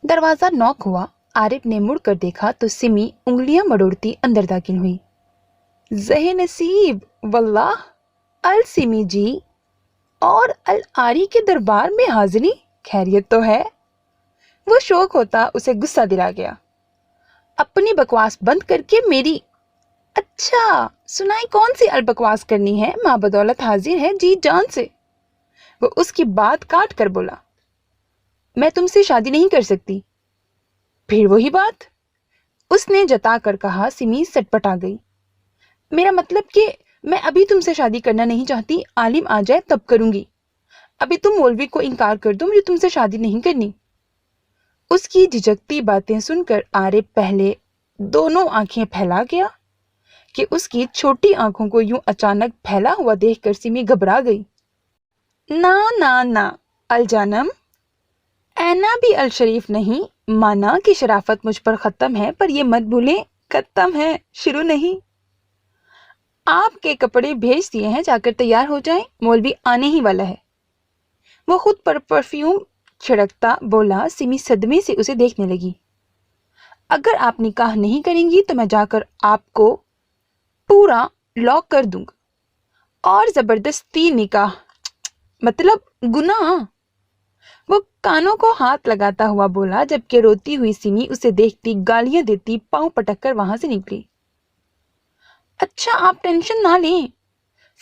दरवाजा नॉक हुआ। आरिफ ने मुड़कर देखा तो सिमी उंगलियां मड़ोड़ती अंदर दाखिल हुई। ज़हे नसीब, वल्लाह, अल सिमी जी और अल आरी के दरबार में हाजिरी, खैरियत तो है? वो शौक होता उसे गुस्सा दिला गया। अपनी बकवास बंद करके मेरी। अच्छा सुनाई, कौन सी अल बकवास करनी है? माँ बदौलत हाजिर है जी जान से। वो उसकी बात काट कर बोला, मैं तुमसे शादी नहीं कर सकती। फिर वही बात, उसने जता कर कहा। सिमी सटपटा गई। मेरा मतलब कि मैं अभी तुमसे शादी करना नहीं चाहती, आलिम आ जाए तब करूंगी। अभी तुम मौलवी को इनकार कर दो, मुझे तुमसे शादी नहीं करनी। उसकी झिझकती बातें सुनकर आरिफ पहले दोनों आंखें फैला गया कि उसकी छोटी आंखों को यूं अचानक फैला हुआ देखकर सिमी घबरा गई। ना ना ना अल जानम, ऐना भी अल शरीफ नहीं। माना कि शराफत मुझ पर खत्म है, पर ये मत भूलें खत्म है, शुरू नहीं। आपके कपड़े भेज दिए हैं, जाकर तैयार हो जाएं, मौलवी आने ही वाला है। वो खुद पर परफ्यूम छिड़कता बोला। सिमी सदमे से उसे देखने लगी। अगर आप निकाह नहीं करेंगी तो मैं जाकर आपको पूरा लॉक कर दूंगा। और जबरदस्ती निकाह मतलब गुनाह। वो कानों को हाथ लगाता हुआ बोला, जबकि रोती हुई सिमी उसे देखती गालियां देती पांव पटक कर वहां से निकली। अच्छा आप टेंशन ना लें,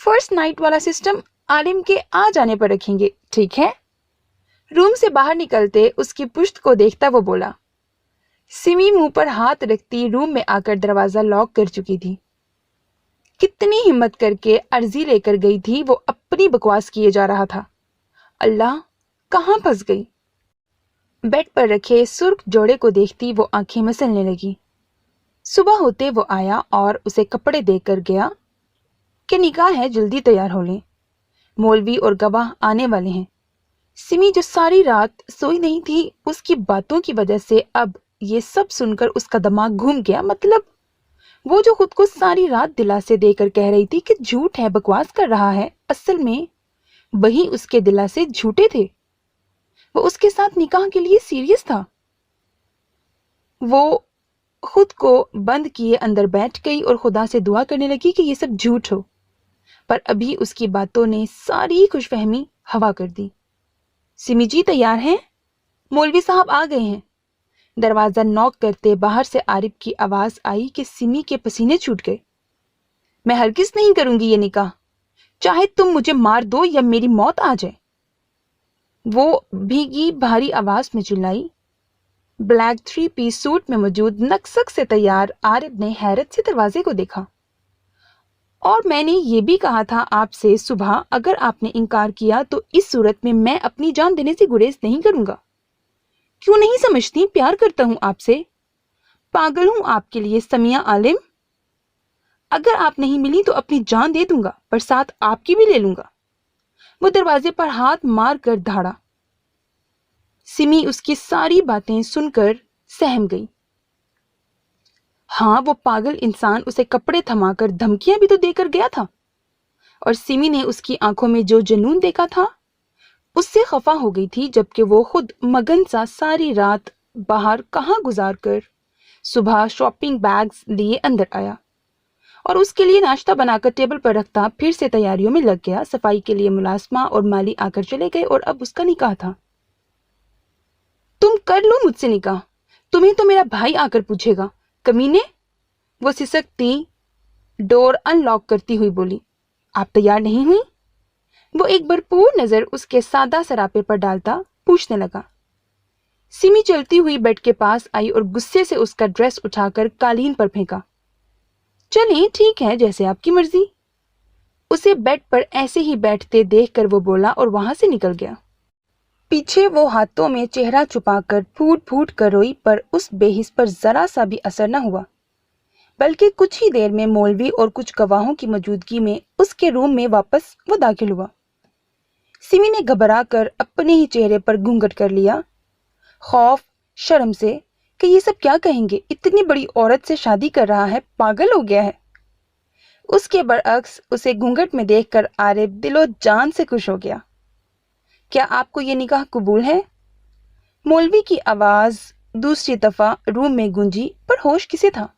फर्स्ट नाइट वाला सिस्टम आलिम के आ जाने पर रखेंगे, ठीक है? रूम से बाहर निकलते उसकी पुश्त को देखता वो बोला। सिमी मुंह पर हाथ रखती रूम में आकर दरवाजा लॉक कर चुकी थी। कितनी हिम्मत करके अर्जी लेकर गई थी, वो अपनी बकवास किए जा रहा था। अल्लाह, कहां फंस गई? बेड पर रखे सुर्ख जोड़े को देखती वो आंखें मसलने लगी। सुबह होते वो आया और उसे कपड़े देकर गया कि निकाह है, जल्दी तैयार हो लें, मौलवी और गवाह आने वाले हैं। सिमी जो सारी रात सोई नहीं थी, उसकी बातों की वजह से अब ये सब सुनकर उसका दिमाग घूम गया। मतलब वो जो खुद को सारी रात दिलासे देकर कह रही थी कि झूठ है, बकवास कर रहा है, असल में वही उसके दिलासे झूठे थे। वो उसके साथ निकाह के लिए सीरियस था। वो खुद को बंद किए अंदर बैठ गई और खुदा से दुआ करने लगी कि ये सब झूठ हो, पर अभी उसकी बातों ने सारी खुशफहमी हवा कर दी। सिमी जी तैयार हैं? मौलवी साहब आ गए हैं। दरवाजा नॉक करते बाहर से आरिफ की आवाज आई कि सिमी के पसीने छूट गए। मैं हरगिज नहीं करूंगी ये निकाह, चाहे तुम मुझे मार दो या मेरी मौत आ जाए, वो भीगी भारी आवाज में चिल्लाई। ब्लैक 3 पीस सूट में मौजूद नक्सक से तैयार आरिफ ने हैरत से दरवाजे को देखा। और मैंने ये भी कहा था आपसे सुबह, अगर आपने इनकार किया तो इस सूरत में मैं अपनी जान देने से गुरेज नहीं करूंगा। क्यों नहीं समझती, प्यार करता हूं आपसे, पागल हूं आपके लिए समिया आलिम। अगर आप नहीं मिली तो अपनी जान दे दूंगा, पर साथ आपकी भी ले लूंगा। वो दरवाजे पर हाथ मार कर धाड़ा। सिमी उसकी सारी बातें सुनकर सहम गई। हाँ, वो पागल इंसान उसे कपड़े थमाकर धमकियां भी तो देकर गया था, और सिमी ने उसकी आंखों में जो जुनून देखा था उससे खफा हो गई थी, जबकि वो खुद मगन सा सारी रात बाहर कहाँ गुजार कर सुबह शॉपिंग बैग्स लिए अंदर आया और उसके लिए नाश्ता बनाकर टेबल पर रखता फिर से तैयारियों में लग गया। सफाई के लिए मुलाजमा और माली आकर चले गए और अब उसका निकाह था। तुम कर लो मुझसे निकाह, तुम्हें तो मेरा भाई आकर पूछेगा, कमीने। वो सिसकती डोर अनलॉक करती हुई बोली। आप तैयार नहीं हुई? वो एक भरपूर नजर उसके सादा सरापे पर डालता पूछने लगा। सिमी चलती हुई बेड के पास आई और गुस्से से उसका ड्रेस उठाकर कालीन पर फेंका। चलिए ठीक है, जैसे आपकी मर्जी। उसे बेड पर ऐसे ही बैठते देखकर वो बोला और वहां से निकल गया। पीछे वो हाथों में चेहरा छुपाकर फूट फूट कर रोई, पर उस बेहिस पर जरा सा भी असर न हुआ, बल्कि कुछ ही देर में मौलवी और कुछ गवाहों की मौजूदगी में उसके रूम में वापस वो दाखिल हुआ। सिमी ने घबरा कर अपने ही चेहरे पर घूंघट कर लिया, खौफ शर्म से कि ये सब क्या कहेंगे, इतनी बड़ी औरत से शादी कर रहा है, पागल हो गया है। उसके बरअक्स उसे घूंघट में देखकर आरिफ दिलो जान से खुश हो गया। क्या आपको ये निकाह कबूल है? मौलवी की आवाज दूसरी दफा रूम में गूंजी, पर होश किसे था?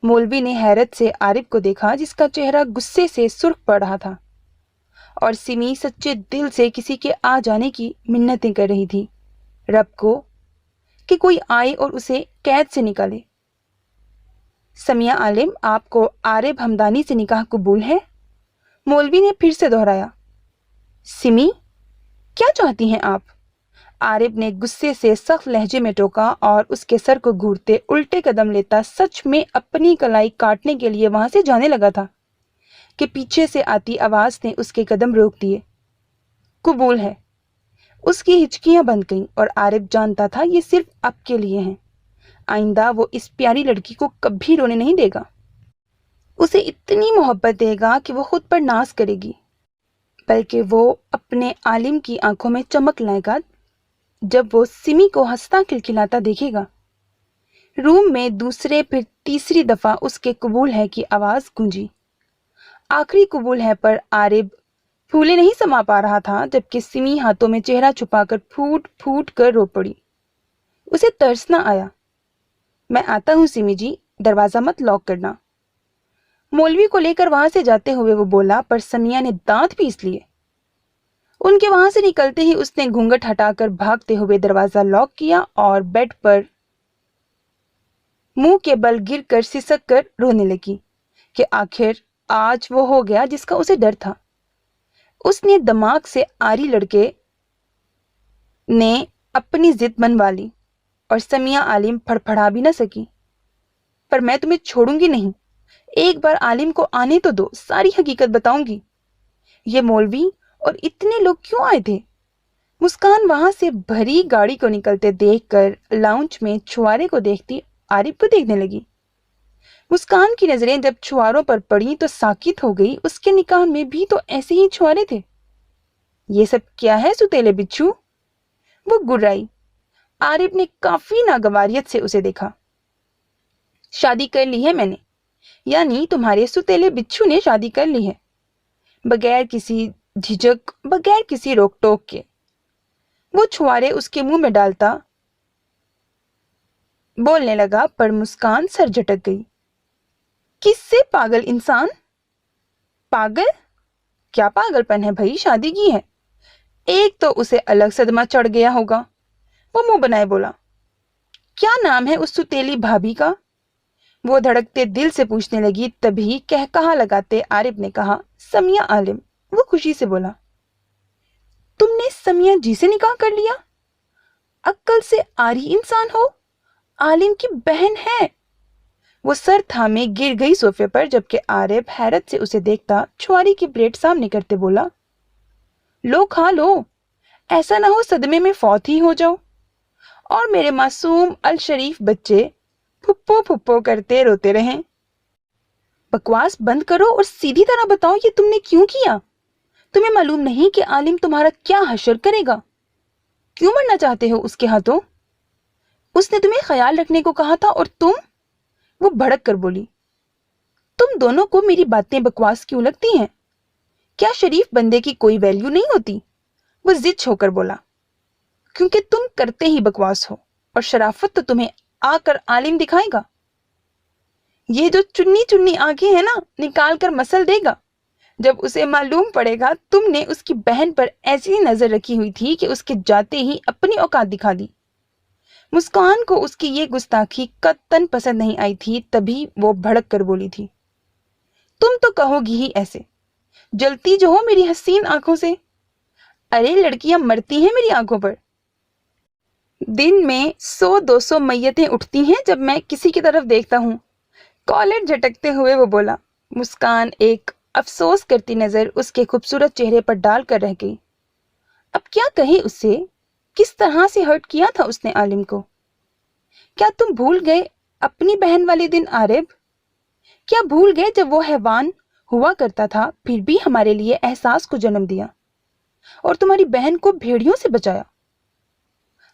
मौलवी ने हैरत से आरिफ को देखा, जिसका चेहरा गुस्से से सुर्ख पड़ रहा था, और सिमी सच्चे दिल से किसी के आ जाने की मिन्नतें कर रही थी रब को कि कोई आए और उसे कैद से निकाले। समिया आलिम, आपको आरिफ हमदानी से निकाह कबूल है? मौलवी ने फिर से दोहराया। सिमी, क्या चाहती हैं आप? आरिफ ने गुस्से से सख्त लहजे में टोका और उसके सर को घूरते उल्टे कदम लेता सच में अपनी कलाई काटने के लिए वहां से जाने लगा था कि पीछे से आती आवाज ने उसके कदम रोक दिए। कबूल है। उसकी हिचकियां बंद गईं और आरिफ जानता था ये सिर्फ अब के लिए हैं। आइंदा वो इस प्यारी लड़की को कभी रोने नहीं देगा। उसे इतनी मोहब्बत देगा कि वो खुद पर नाज करेगी, बल्कि वो अपने आलिम की आंखों में चमक लाएगा जब वो सिमी को हंसता खिलखिलाता देखेगा। रूम में दूसरे फिर तीसरी दफा उसके कबूल है की आवाज गूंजी। आखिरी कबूल है पर आरिफ फूले नहीं समा पा रहा था, जबकि सिमी हाथों में चेहरा छुपाकर फूट फूट कर रो पड़ी। उसे तरस न आया। मैं आता हूं सिमी जी, दरवाजा मत लॉक करना। मौलवी को लेकर वहां से जाते हुए वो बोला, पर समिया ने दांत पीस लिए। उनके वहां से निकलते ही उसने घूंघट हटाकर भागते हुए दरवाजा लॉक किया और बेड पर मुंह के बल गिरकर सिसक कर रोने लगी कि आखिर आज वो हो गया जिसका उसे डर था। उसने दिमाग से आरी लड़के ने अपनी जिद मनवा ली और समिया आलिम फड़फड़ा भी न सकी। पर मैं तुम्हें छोड़ूंगी नहीं, एक बार आलिम को आने तो दो, सारी हकीकत बताऊंगी। ये मौलवी और इतने लोग क्यों आए थे? मुस्कान वहां से भरी गाड़ी को निकलते देखकर लाउंज में छुआरे को देखती आरिफ को देखने लगी। मुस्कान की नजरें जब छुआरों पर पड़ी तो साकित हो गई। उसके निकाह में भी तो ऐसे ही छुआरे थे। ये सब क्या है सुतेले बिच्छू? वो गुर्राई। आरिफ ने काफी नागवारियत से उसे देखा। शादी कर ली है मैंने, यानी तुम्हारे सुतेले बिच्छू ने शादी कर ली है, बगैर किसी झिझक, बगैर किसी रोक टोक के। वो छुआरे उसके मुंह में डालता बोलने लगा, पर मुस्कान सर झटक गई। किससे पागल इंसान? पागल? क्या पागलपन है भाई, शादी की है। एक तो उसे अलग सदमा चढ़ गया होगा। वो मुंह बनाए बोला, क्या नाम है उस सुतेली भाभी का? वो धड़कते दिल से पूछने लगी, तभी कहकहा लगाते आरिफ ने कहा, समिया आलिम। वो खुशी से बोला, तुमने समिया जी से निकाह कर लिया? अक्ल से आरी इंसान हो, आलिम की बहन है। वो सर थामे गिर गई सोफे पर, जबकि आरिफ हैरत से उसे देखता छुआरी की प्लेट सामने करते बोला, लो खा लो, ऐसा ना हो सदमे में फौत ही हो जाओ और मेरे मासूम अल शरीफ बच्चे फुप्पो फुप्पो करते रोते रहें। बकवास बंद करो और सीधी तरह बताओ ये तुमने क्यों किया? तुम्हें मालूम नहीं कि आलिम तुम्हारा क्या हशर करेगा? क्यों मरना चाहते हो उसके हाथों? उसने तुम्हें ख्याल रखने को कहा था और तुम? वो भड़क कर बोली, तुम दोनों को मेरी बातें बकवास क्यों लगती हैं? क्या शरीफ बंदे की कोई वैल्यू नहीं होती? वो जिद होकर बोला, क्योंकि तुम करते ही बकवास हो और शराफत तो तुम्हें आकर आलिम दिखाएगा। ये जो चुन्नी चुन्नी आंखें हैं ना, निकाल कर मसल देगा जब उसे मालूम पड़ेगा तुमने उसकी बहन पर ऐसी नजर रखी हुई थी कि उसके जाते ही अपनी औकात दिखा दी। मुस्कान को उसकी ये गुस्ताखी कतन पसंद नहीं आई थी, तभी वो भड़क कर बोली थी, तुम तो कहोगी ही ऐसे, जलती जो हो मेरी हसीन आंखों से। अरे लड़कियां मरती हैं मेरी आंखों पर। दिन में 100-200 मैयतें उठती हैं जब मैं किसी की तरफ देखता हूं। कॉलर झटकते हुए वो बोला। मुस्कान एक अफसोस करती नजर उसके खूबसूरत चेहरे पर डालकर रह गई। अब क्या कहे उससे? किस तरह से हर्ट किया था उसने आलिम को? क्या तुम भूल गए अपनी बहन वाले दिन आरिफ? क्या भूल गए जब वो हैवान हुआ करता था फिर भी हमारे लिए एहसास को जन्म दिया और तुम्हारी बहन को भेड़ियों से बचाया?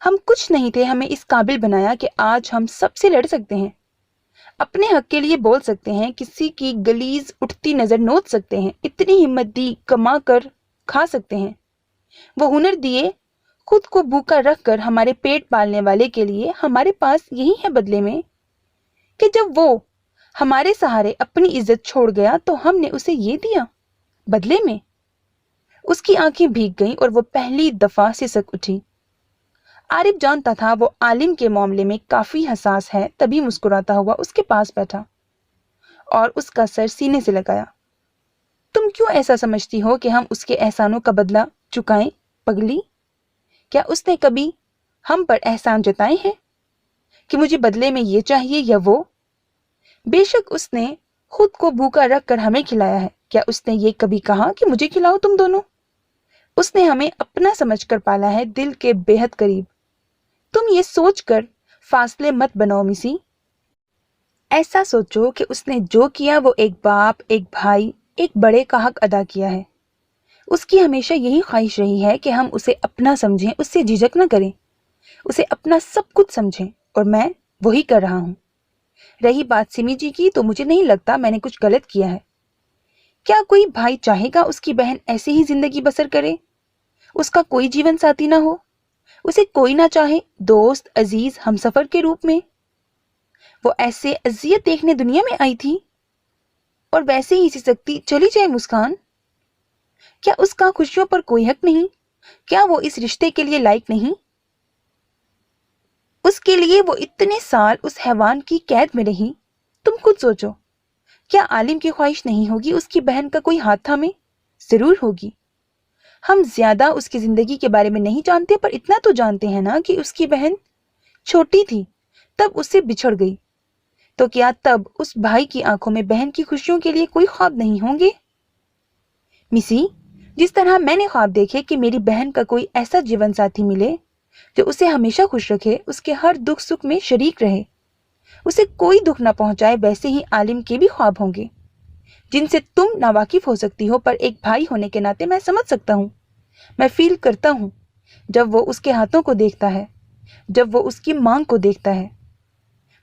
हम कुछ नहीं थे, हमें इस काबिल बनाया कि आज हम सबसे लड़ सकते हैं, अपने हक के लिए बोल सकते हैं, किसी की गलीज उठती नजर नोच सकते हैं, इतनी हिम्मत दी कमा कर खा सकते हैं। वो हुनर दिए खुद को भूखा रख कर हमारे पेट पालने वाले के लिए हमारे पास यही है बदले में कि जब वो हमारे सहारे अपनी इज्जत छोड़ गया तो हमने उसे ये दिया बदले में। उसकी आंखें भीग गईं और वो पहली दफा सिसक उठी। आरिफ जानता था वो आलिम के मामले में काफी हसास है, तभी मुस्कुराता हुआ उसके पास बैठा और उसका सर सीने से लगाया। तुम क्यों ऐसा समझती हो कि हम उसके एहसानों का बदला चुकाएं पगली? क्या उसने कभी हम पर एहसान जताए हैं कि मुझे बदले में ये चाहिए या वो? बेशक उसने खुद को भूखा रख कर हमें खिलाया है, क्या उसने ये कभी कहा कि मुझे खिलाओ तुम दोनों? उसने हमें अपना समझकर पाला है, दिल के बेहद करीब। तुम ये सोचकर फासले मत बनाओ मिसी। ऐसा सोचो कि उसने जो किया वो एक बाप, एक भाई, एक बड़े का हक अदा किया है। उसकी हमेशा यही ख्वाहिश रही है कि हम उसे अपना समझें, उससे झिझक न करें, उसे अपना सब कुछ समझें, और मैं वही कर रहा हूं। रही बात सिमी जी की, तो मुझे नहीं लगता मैंने कुछ गलत किया है। क्या कोई भाई चाहेगा उसकी बहन ऐसे ही जिंदगी बसर करे, उसका कोई जीवन साथी ना हो, उसे कोई ना चाहे, दोस्त, अजीज, हमसफर के रूप में? वो ऐसे अजियत देखने दुनिया में आई थी और वैसे ही सिसकती चली जाए मुस्कान? क्या उसका खुशियों पर कोई हक नहीं? क्या वो इस रिश्ते के लिए लायक नहीं? उसके लिए वो इतने साल उस हैवान की कैद में रही। तुम खुद सोचो, क्या आलिम की ख्वाहिश नहीं होगी उसकी बहन का कोई हाथ थामे? जरूर होगी। हम ज्यादा उसकी जिंदगी के बारे में नहीं जानते, पर इतना तो जानते हैं ना कि उसकी बहन छोटी थी तब उससे बिछड़ गई। तो क्या तब उस भाई की आंखों में बहन की खुशियों के लिए कोई ख्वाब नहीं होंगे? मिसी, जिस तरह मैंने ख्वाब देखे कि मेरी बहन का कोई ऐसा जीवन साथी मिले जो उसे हमेशा खुश रखे, उसके हर दुख सुख में शरीक रहे, उसे कोई दुख न पहुंचाए, वैसे ही आलिम के भी ख्वाब होंगे जिनसे तुम नावाकिफ हो सकती हो, पर एक भाई होने के नाते मैं समझ सकता हूं। मैं फील करता हूं जब वो उसके हाथों को देखता है, जब वो उसकी मांग को देखता है,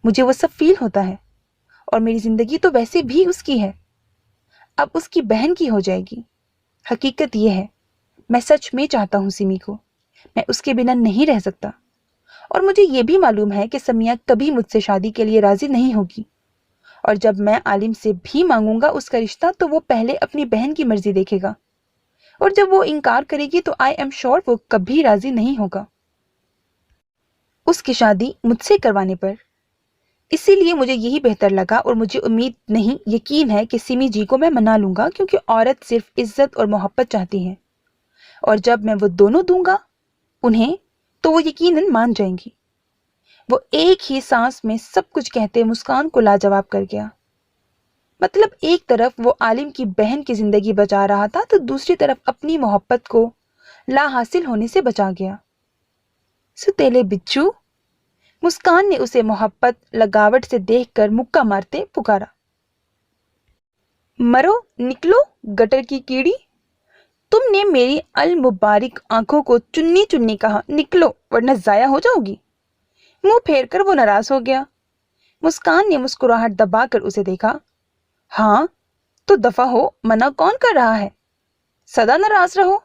मुझे वो सब फील होता है। और मेरी जिंदगी तो वैसे भी उसकी है, अब उसकी बहन की हो जाएगी। हकीकत यह है, मैं सच में चाहता हूं सिमी को, मैं उसके बिना नहीं रह सकता। और मुझे यह भी मालूम है कि समिया कभी मुझसे शादी के लिए राजी नहीं होगी, और जब मैं आलिम से भी मांगूंगा उसका रिश्ता, तो वो पहले अपनी बहन की मर्जी देखेगा, और जब वो इनकार करेगी तो आई एम श्योर वो कभी राजी नहीं होगा उसकी शादी मुझसे करवाने पर। इसीलिए मुझे यही बेहतर लगा, और मुझे उम्मीद नहीं, यकीन है कि सिमी जी को मैं मना लूंगा, क्योंकि औरत सिर्फ इज्जत और मोहब्बत चाहती है, और जब मैं वो दोनों दूंगा उन्हें, तो वो यकीनन मान जाएंगी। वो एक ही सांस में सब कुछ कहते मुस्कान को लाजवाब कर गया। मतलब एक तरफ वो आलिम की बहन की जिंदगी बचा रहा था, तो दूसरी तरफ अपनी मोहब्बत को ला हासिल होने से बचा गया। सुतेले बिच्छू, मुस्कान ने उसे मोहब्बत लगावट से देखकर मुक्का मारते पुकारा। मरो, निकलो गटर की कीड़ी। तुमने मेरी अल मुबारक आंखों को चुन्नी चुन्नी कहा, निकलो वरना जाया हो जाओगी। मुंह फेर कर वो नाराज हो गया। मुस्कान ने मुस्कुराहट दबाकर उसे देखा। हाँ तो दफा हो, मना कौन कर रहा है, सदा नाराज रहो।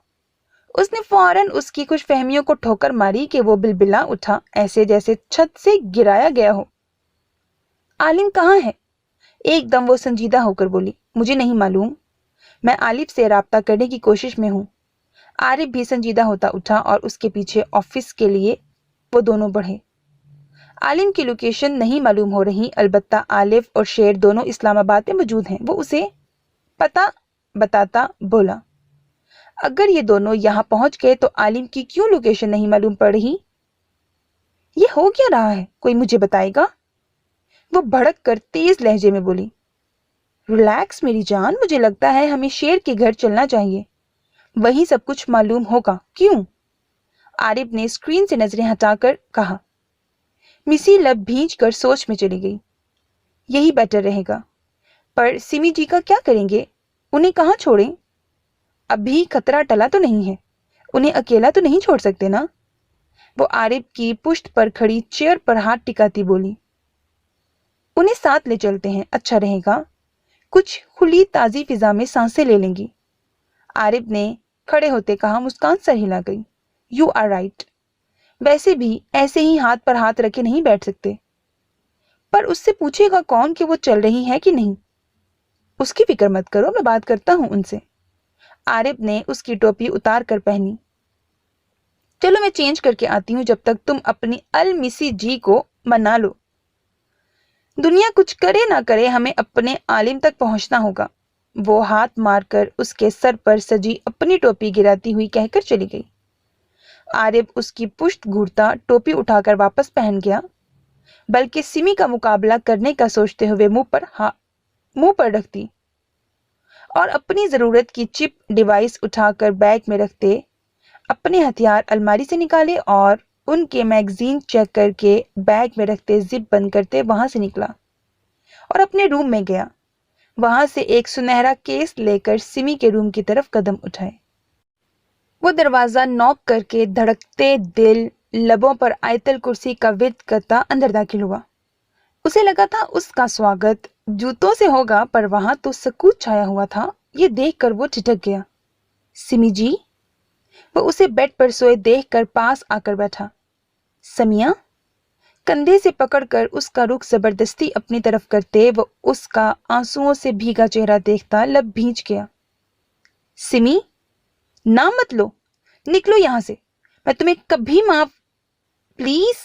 उसने फौरन उसकी खुशफहमियों को ठोकर मारी कि वो बिलबिला उठा, ऐसे जैसे छत से गिराया गया हो। आलिम कहाँ है? एकदम वो संजीदा होकर बोली। मुझे नहीं मालूम, मैं आलिफ से राब्ता करने की कोशिश में हूँ। आरिफ भी संजीदा होता उठा और उसके पीछे ऑफिस के लिए वो दोनों बढ़े। आलिम की लोकेशन नहीं मालूम हो रही, अलबत्ता आलिफ और शेर दोनों इस्लामाबाद में मौजूद हैं। वो उसे पता बताता बोला, अगर ये दोनों यहाँ पहुंच गए तो आलिम की क्यों लोकेशन नहीं मालूम पड़ रही? ये हो क्या रहा है, कोई मुझे बताएगा? वो भड़क कर तेज लहजे में बोली। रिलैक्स मेरी जान, मुझे लगता है हमें शेर के घर चलना चाहिए, वहीं सब कुछ मालूम होगा। क्यों? आरिफ ने स्क्रीन से नजरें हटाकर कहा। मिसी लब भींच कर सोच में चली गई। यही बेटर रहेगा, पर सिमी जी का क्या करेंगे? उन्हें कहाँ छोड़ें? अभी खतरा टला तो नहीं है, उन्हें अकेला तो नहीं छोड़ सकते ना? वो आरिफ की पुश्त पर खड़ी चेयर पर हाथ टिकाती बोली। उन्हें साथ ले चलते हैं, अच्छा रहेगा, कुछ खुली ताजी फिजा में सांसें ले लेंगी। आरिफ ने खड़े होते कहा। मुस्कान सर हिला गई। You are right. वैसे भी ऐसे ही हाथ पर हाथ रखे नहीं बैठ सकते। पर उससे पूछेगा कौन कि वो चल रही है कि नहीं? उसकी फिक्र मत करो, मैं बात करता हूं उनसे। आरिफ ने उसकी टोपी उतार कर पहनी। चलो मैं चेंज करके आती हूँ, जब तक तुम अपनी अलमिसी जी को मना लो। दुनिया कुछ करे ना करे, हमें अपने आलिम तक पहुंचना होगा। वो हाथ मारकर उसके सर पर सजी अपनी टोपी गिराती हुई कहकर चली गई। आरिफ उसकी पुश्त घूरता टोपी उठाकर वापस पहन गया, बल्कि सिमी का मुकाबला करने का सोचते हुए मुंह पर रखती और अपनी जरूरत की चिप डिवाइस उठाकर बैग में रखते, अपने हथियार अलमारी से निकाले और उनके मैगजीन चेक करके बैग में रखते जिप बंद करते वहां से निकला और अपने रूम में गया। वहां से एक सुनहरा केस लेकर सिमी के रूम की तरफ कदम उठाए। वो दरवाजा नॉक करके धड़कते दिल, लबों पर आयतल कुर्सी का विद करता अंदर दाखिल हुआ। उसे लगा था उसका स्वागत जूतों से होगा, पर वहां तो सकूत छाया हुआ था। ये देखकर वो ठिठक गया। सिमी जी? वो उसे बेड पर सोए देखकर पास आकर बैठा। समिया? कंधे से पकड़कर उसका रुख जबरदस्ती अपनी तरफ करते वो उसका आंसुओं से भीगा चेहरा देखता लब भींच गया। सिमी, नाम मत लो, निकलो यहां से, मैं तुम्हें कभी माफ। प्लीज।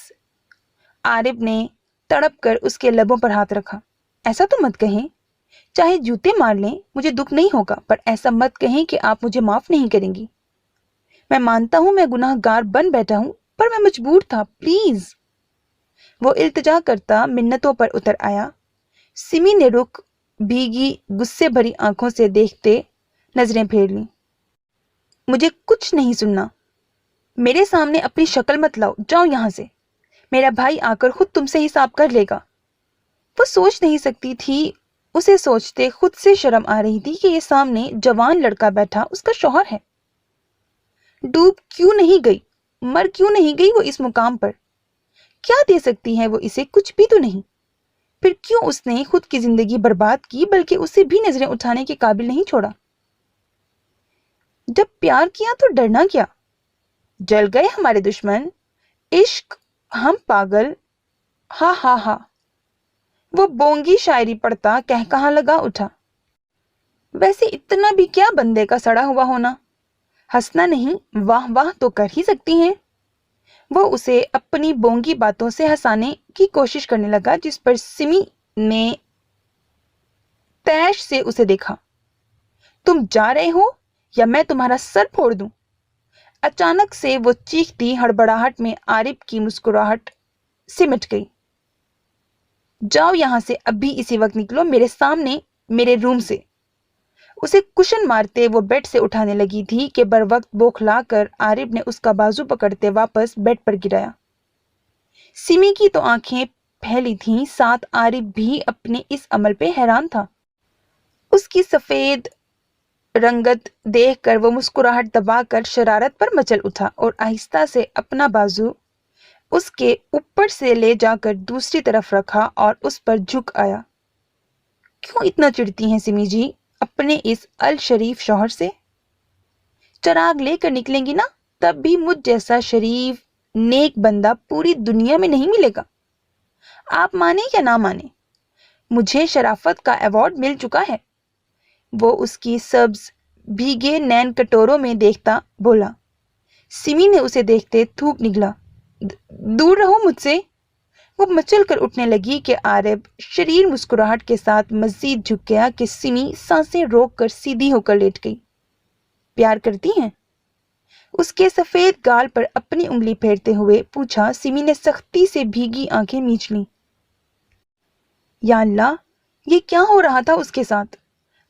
आरिफ ने तड़प कर उसके लबों पर हाथ रखा। ऐसा तो मत कहें, चाहे जूते मार लें मुझे दुख नहीं होगा, पर ऐसा मत कहें कि आप मुझे माफ नहीं करेंगी। मैं मानता हूं मैं गुनाहगार बन बैठा हूं, पर मैं मजबूर था, प्लीज। वो इल्तिजा करता मिन्नतों पर उतर आया। सिमी ने रुक भीगी गुस्से भरी आंखों से देखते नजरें फेर ली। मुझे कुछ नहीं सुनना, मेरे सामने अपनी शक्ल मत लाओ, जाओ यहां से। मेरा भाई आकर खुद तुमसे हिसाब कर लेगा। वो सोच नहीं सकती थी, उसे सोचते खुद से शर्म आ रही थी कि ये सामने जवान लड़का बैठा उसका शौहर है। डूब क्यों नहीं गई, मर क्यों नहीं गई वो इस मुकाम पर? क्या दे सकती है वो इसे? कुछ भी तो नहीं। फिर क्यों उसने खुद की जिंदगी बर्बाद की, बल्कि उसे भी नजरें उठाने के काबिल नहीं छोड़ा? जब प्यार किया तो डरना क्या? जल गए हमारे दुश्मन, इश्क, हम पागल। हा हा हा। वो बोंगी शायरी पढ़ता कह कहां लगा उठा। वैसे इतना भी क्या बंदे का सड़ा हुआ होना, हंसना नहीं वाह वाह तो कर ही सकती हैं। वो उसे अपनी बोंगी बातों से हंसाने की कोशिश करने लगा, जिस पर सिमी ने तैश से उसे देखा। तुम जा रहे हो या मैं तुम्हारा सर फोड़ दूं? अचानक से वो चीखती हड़बड़ाहट में आरिफ की मुस्कुराहट सिमट गई। जाओ यहां से, अभी इसी वक्त निकलो मेरे सामने, मेरे रूम से। उसे कुशन मारते वो बेड से उठाने लगी थी कि बरवक्त बौखलाकर आरिफ ने उसका बाजू पकड़ते वापस बेड पर गिराया। सिमी की तो आंखें फैली थीं, साथ आरिफ भी अपने इस अमल पे हैरान था। उसकी सफेद रंगत देखकर वो मुस्कुराहट दबाकर शरारत पर मचल उठा और आहिस्ता से अपना बाजू उसके ऊपर से ले जाकर दूसरी तरफ रखा और उस पर झुक आया। क्यों इतना चिढ़ती हैं सिमी जी अपने इस अल शरीफ शौहर से? चिराग लेकर निकलेंगी ना, तब भी मुझ जैसा शरीफ नेक बंदा पूरी दुनिया में नहीं मिलेगा। आप माने या ना माने, मुझे शराफत का अवार्ड मिल चुका है। वो उसकी सब्ज भीगे नैन कटोरों में देखता बोला। सिमी ने उसे देखते थूक निकला। दूर रहो मुझसे। वो मचल कर उठने लगी कि आरिफ शरीर मुस्कुराहट के साथ मजीद झुक गया कि सिमी सांसें रोक कर सीधी होकर लेट गई। प्यार करती हैं? उसके सफेद गाल पर अपनी उंगली फेरते हुए पूछा। सिमी ने सख्ती से भीगी आंखें मींच लीं। या अल्लाह, ये क्या हो रहा था उसके साथ?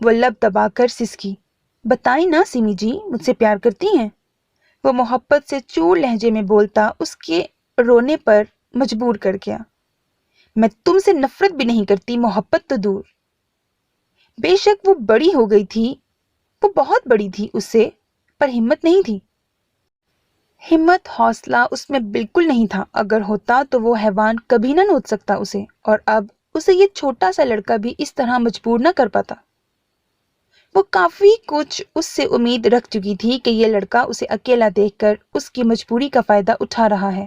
वो लब दबाकर सिसकी। बताई ना सिमी जी, मुझसे प्यार करती हैं? वो मोहब्बत से चूर लहजे में बोलता उसके रोने पर मजबूर कर गया। मैं तुमसे नफरत भी नहीं करती, मोहब्बत तो दूर। बेशक वो बड़ी हो गई थी, वो बहुत बड़ी थी उससे, पर हिम्मत नहीं थी। हिम्मत हौसला उसमें बिल्कुल नहीं था। अगर होता तो वो हैवान कभी ना नोच सकता उसे, और अब उसे ये छोटा सा लड़का भी इस तरह मजबूर न कर पाता। وہ کافی کچھ اس سے امید رکھ چکی تھی کہ یہ لڑکا اسے اکیلا دیکھ کر اس کی مجبوری کا فائدہ اٹھا رہا ہے۔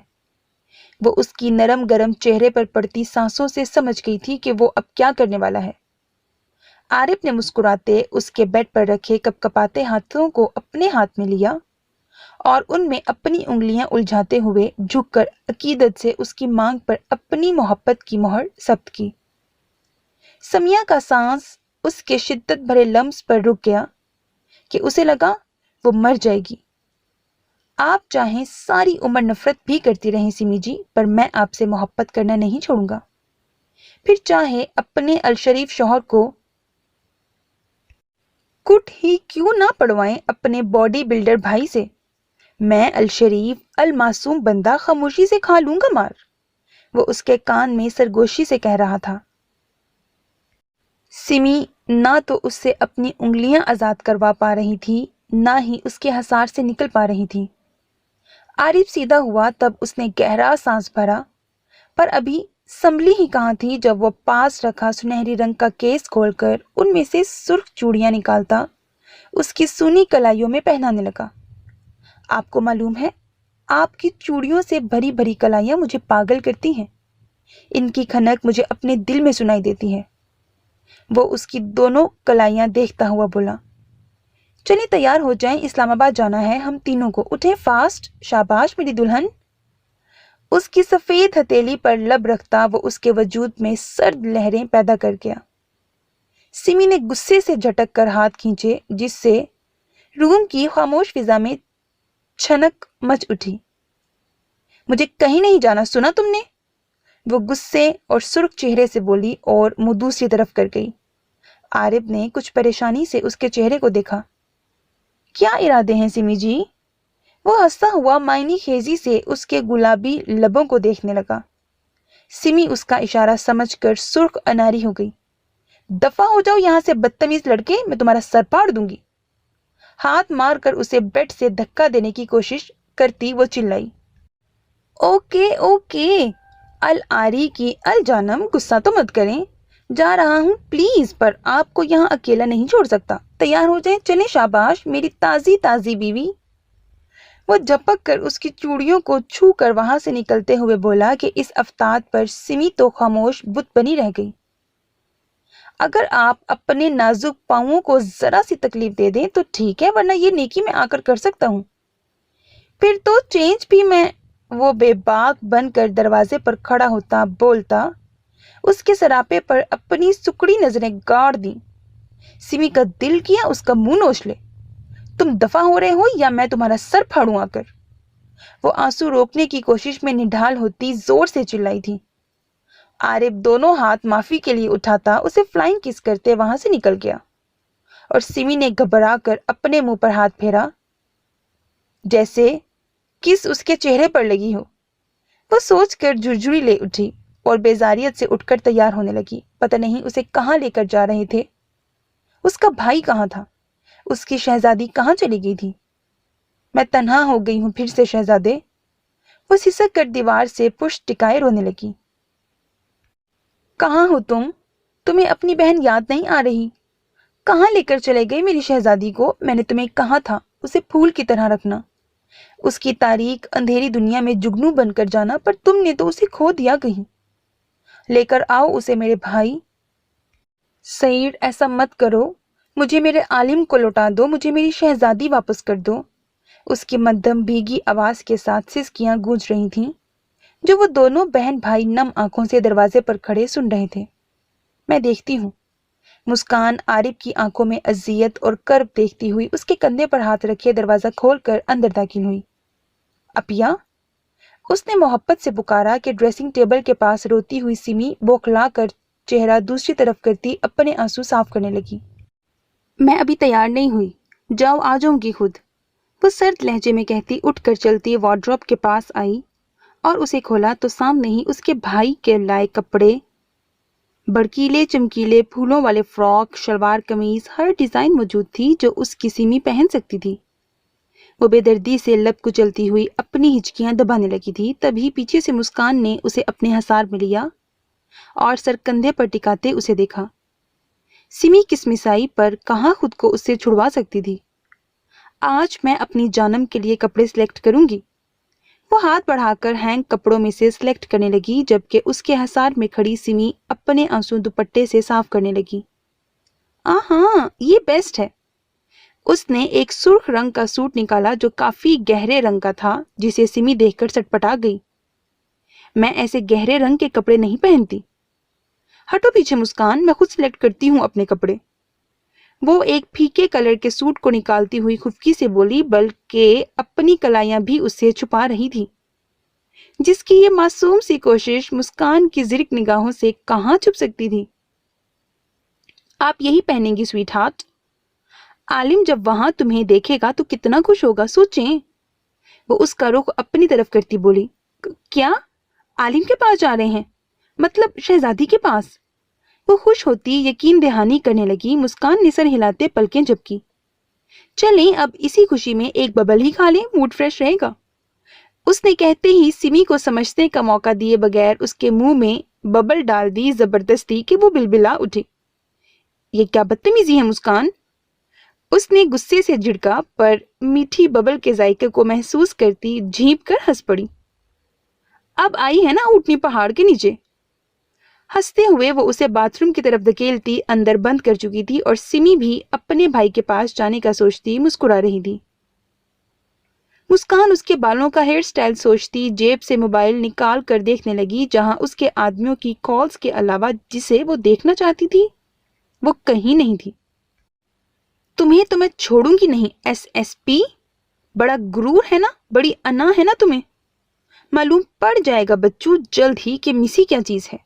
وہ اس کی نرم گرم چہرے پر پڑتی سانسوں سے سمجھ گئی تھی کہ وہ اب کیا کرنے والا ہے۔ عارف نے مسکراتے اس کے بیڈ پر رکھے کپ کپاتے ہاتھوں کو اپنے ہاتھ میں لیا اور ان میں اپنی انگلیاں الجھاتے ہوئے جھک کر عقیدت سے اس کی مانگ پر اپنی محبت کی مہر ثبت کی۔ سمیہ کا سانس اس کے شدت بھرے لمس پر رک گیا کہ اسے لگا وہ مر جائے گی۔ آپ چاہیں ساری عمر نفرت بھی کرتی رہیں سمی جی، پر میں آپ سے محبت کرنا نہیں چھوڑوں گا۔ پھر چاہے اپنے الشریف شوہر کو کٹ ہی کیوں نہ پڑوائیں اپنے باڈی بلڈر بھائی سے، میں الشریف المعصوم بندہ خاموشی سے کھا لوں گا مار۔ وہ اس کے کان میں سرگوشی سے کہہ رہا تھا۔ سمی نہ تو اس سے اپنی انگلیاں آزاد کروا پا رہی تھی، نہ ہی اس کے حصار سے نکل پا رہی تھی۔ عارف سیدھا ہوا تب اس نے گہرا سانس بھرا، پر ابھی سنبھلی ہی کہاں تھی جب وہ پاس رکھا سنہری رنگ کا کیس کھول کر ان میں سے سرخ چوڑیاں نکالتا اس کی سونی کلائیوں میں پہنانے لگا۔ آپ کو معلوم ہے، آپ کی چوڑیوں سے بھری بھری کلائیاں مجھے پاگل کرتی ہیں، ان کی کھنک مجھے اپنے دل میں سنائی دیتی ہے۔ وہ اس کی دونوں کلائیاں دیکھتا ہوا بولا، چلیں تیار ہو جائیں، اسلام آباد جانا ہے ہم تینوں کو، اٹھیں فاسٹ، شاباش میری دلہن۔ اس کی سفید ہتھیلی پر لب رکھتا وہ اس کے وجود میں سرد لہریں پیدا کر گیا۔ سمی نے غصے سے جھٹک کر ہاتھ کھینچے جس سے روم کی خاموش فضا میں چھنک مچ اٹھی۔ مجھے کہیں نہیں جانا، سنا تم نے؟ وہ غصے اور سرخ چہرے سے بولی اور منہ دوسری طرف کر گئی۔ عارف نے کچھ پریشانی سے اس کے چہرے کو دیکھا۔ کیا ارادے ہیں سمی جی؟ وہ ہنستا ہوا معنی خیزی سے اس کے گلابی لبوں کو دیکھنے لگا۔ سمی اس کا اشارہ سمجھ کر سرخ اناری ہو گئی۔ دفع ہو جاؤ یہاں سے بدتمیز لڑکے، میں تمہارا سر پاڑ دوں گی۔ ہاتھ مار کر اسے بیڈ سے دھکا دینے کی کوشش کرتی وہ چلائی، اوکے اوکے العاری کی الجانم، غصہ تو مت کریں، جا رہا ہوں پلیز، پر آپ کو یہاں اکیلا نہیں چھوڑ سکتا، تیار ہو جائیں، چلیں شاباش میری تازی تازی بیوی۔ وہ جھپک کر اس کی چوڑیوں کو چھو کر وہاں سے نکلتے ہوئے بولا کہ اس افتاد پر سمی تو خاموش بت بنی رہ گئی۔ اگر آپ اپنے نازک پاؤں کو ذرا سی تکلیف دے دیں تو ٹھیک ہے، ورنہ یہ نیکی میں آ کر سکتا ہوں، پھر تو چینج بھی میں۔ وہ بے باک بن کر دروازے پر کھڑا ہوتا بولتا، اس کے سراپے پر اپنی سکڑی نظریں گاڑ دیں۔ سمی کا دل کیا اس کا منہ نوچ لے، تم دفع ہو رہے ہو یا میں تمہارا سر پھاڑوں آ کر۔ وہ آنسو روکنے کی کوشش میں نڈھال ہوتی زور سے چلائی تھی۔ عارف دونوں ہاتھ معافی کے لیے اٹھاتا اسے فلائنگ کس کرتے وہاں سے نکل گیا، اور سمی نے گھبرا کر اپنے منہ پر ہاتھ پھیرا جیسے کس اس کے چہرے پر لگی ہو۔ وہ سوچ کر جھرجھری لے اٹھی اور بیزاریت سے اٹھ کر تیار ہونے لگی۔ پتہ نہیں اسے کہاں لے کر جا رہے تھے، اس کا بھائی کہاں تھا، اس کی شہزادی کہاں چلی گئی تھی۔ میں تنہا ہو گئی ہوں پھر سے شہزادے، وہ سسک کر دیوار سے پشت ٹکائے رونے لگی۔ کہاں ہو تم؟ تمہیں اپنی بہن یاد نہیں آ رہی؟ کہاں لے کر چلے گئے میری شہزادی کو؟ میں نے تمہیں کہا تھا اسے پھول کی طرح رکھنا، اس کی تاریک اندھیری دنیا میں جگنو بن کر جانا، پر تم نے تو اسے کھو دیا کہیں۔ لے کر آؤ اسے میرے بھائی۔ سعید ایسا مت کرو، مجھے میرے عالم کو لوٹا دو، مجھے میری شہزادی واپس کر دو۔ اس کی مدھم بھیگی آواز کے ساتھ سسکیاں گونج رہی تھیں جو وہ دونوں بہن بھائی نم آنکھوں سے دروازے پر کھڑے سن رہے تھے۔ میں دیکھتی ہوں۔ مسکان عارف کی آنکھوں میں اذیت اور کرب دیکھتی ہوئی اس کے کندھے پر ہاتھ رکھے دروازہ کھول کر اندر داخل ہوئی۔ اپیا، اس نے محبت سے پکارا کہ ڈریسنگ ٹیبل کے پاس روتی ہوئی سمی بوکھلا کر چہرہ دوسری طرف کرتی اپنے آنسو صاف کرنے لگی۔ میں ابھی تیار نہیں ہوئی، جاؤ آ جاؤں گی خود، وہ سرد لہجے میں کہتی اٹھ کر چلتی وارڈروب کے پاس آئی اور اسے کھولا تو سامنے ہی اس کے بھائی کے لائے کپڑے، بڑکیلے چمکیلے پھولوں والے فراک، شلوار قمیض، ہر ڈیزائن موجود تھی جو اس کی سمی پہن سکتی تھی۔ وہ بے دردی سے لب کچلتی ہوئی اپنی ہچکیاں دبانے لگی تھی، تبھی پیچھے سے مسکان نے اسے اپنے حصار میں لیا اور سر کندھے پر ٹکاتے اسے دیکھا۔ सिमी किसमिसाई पर कहाँ खुद को उससे छुड़वा सकती थी। आज मैं अपनी जानम के लिए कपड़े सिलेक्ट करूंगी। वो हाथ बढ़ाकर हैंग कपड़ों में से सिलेक्ट करने लगी, जबकि उसके हसार में खड़ी सिमी अपने आंसू दुपट्टे से साफ करने लगी। हाँ, ये बेस्ट है। उसने एक सुर्ख रंग का सूट निकाला जो काफी गहरे रंग का था, जिसे सिमी देखकर सटपटा गई। मैं ऐसे गहरे रंग के कपड़े नहीं पहनती। हटो पीछे मुस्कान, मैं खुद सिलेक्ट करती हूँ अपने कपड़े। वो एक फीके कलर के सूट को निकालती हुई खुफकी से बोली, बल्कि अपनी कलाइयां भी उससे छुपा रही थी, जिसकी ये मासूम सी कोशिश मुस्कान की जिरक निगाहों से कहाँ छुप सकती थी। आप यही पहनेंगी स्वीट हार्ट? आलिम जब वहां तुम्हें देखेगा तो कितना खुश होगा, सोचें। वो उसका रुख अपनी तरफ करती बोली। क्या? आलिम के पास जा रहे हैं? मतलब शहजादी के पास? वो खुश होती यकीन दहानी करने लगी। मुस्कान ने सर हिलाते पलकें झपकी। चलें अब इसी खुशी में एक बबल ही खा लें, मूड फ्रेश रहेगा। उसने कहते ही सिमी को समझने का मौका दिए बगैर उसके मुंह में बबल डाल दी जबरदस्ती कि वो बिलबिला उठी। ये क्या बदतमीजी है मुस्कान? उसने गुस्से से झिड़का, पर मीठी बबल के जायके को महसूस करती झींप कर हंस पड़ी। अब आई है ना ऊँटनी पहाड़ के नीचे। हंसते हुए वो उसे बाथरूम की तरफ धकेलती अंदर बंद कर चुकी थी और सिमी भी अपने भाई के पास जाने का सोचती मुस्कुरा रही थी। मुस्कान उसके बालों का हेयर स्टाइल सोचती जेब से मोबाइल निकाल कर देखने लगी, जहां उसके आदमियों की कॉल्स के अलावा जिसे वो देखना चाहती थी वो कहीं नहीं थी। तुम्हें तो मैं छोड़ूंगी नहीं एसएसपी। बड़ा गुरूर है ना, बड़ी अना है ना तुम्हें। मालूम पड़ जाएगा बच्चू जल्द ही कि मिसी क्या चीज है।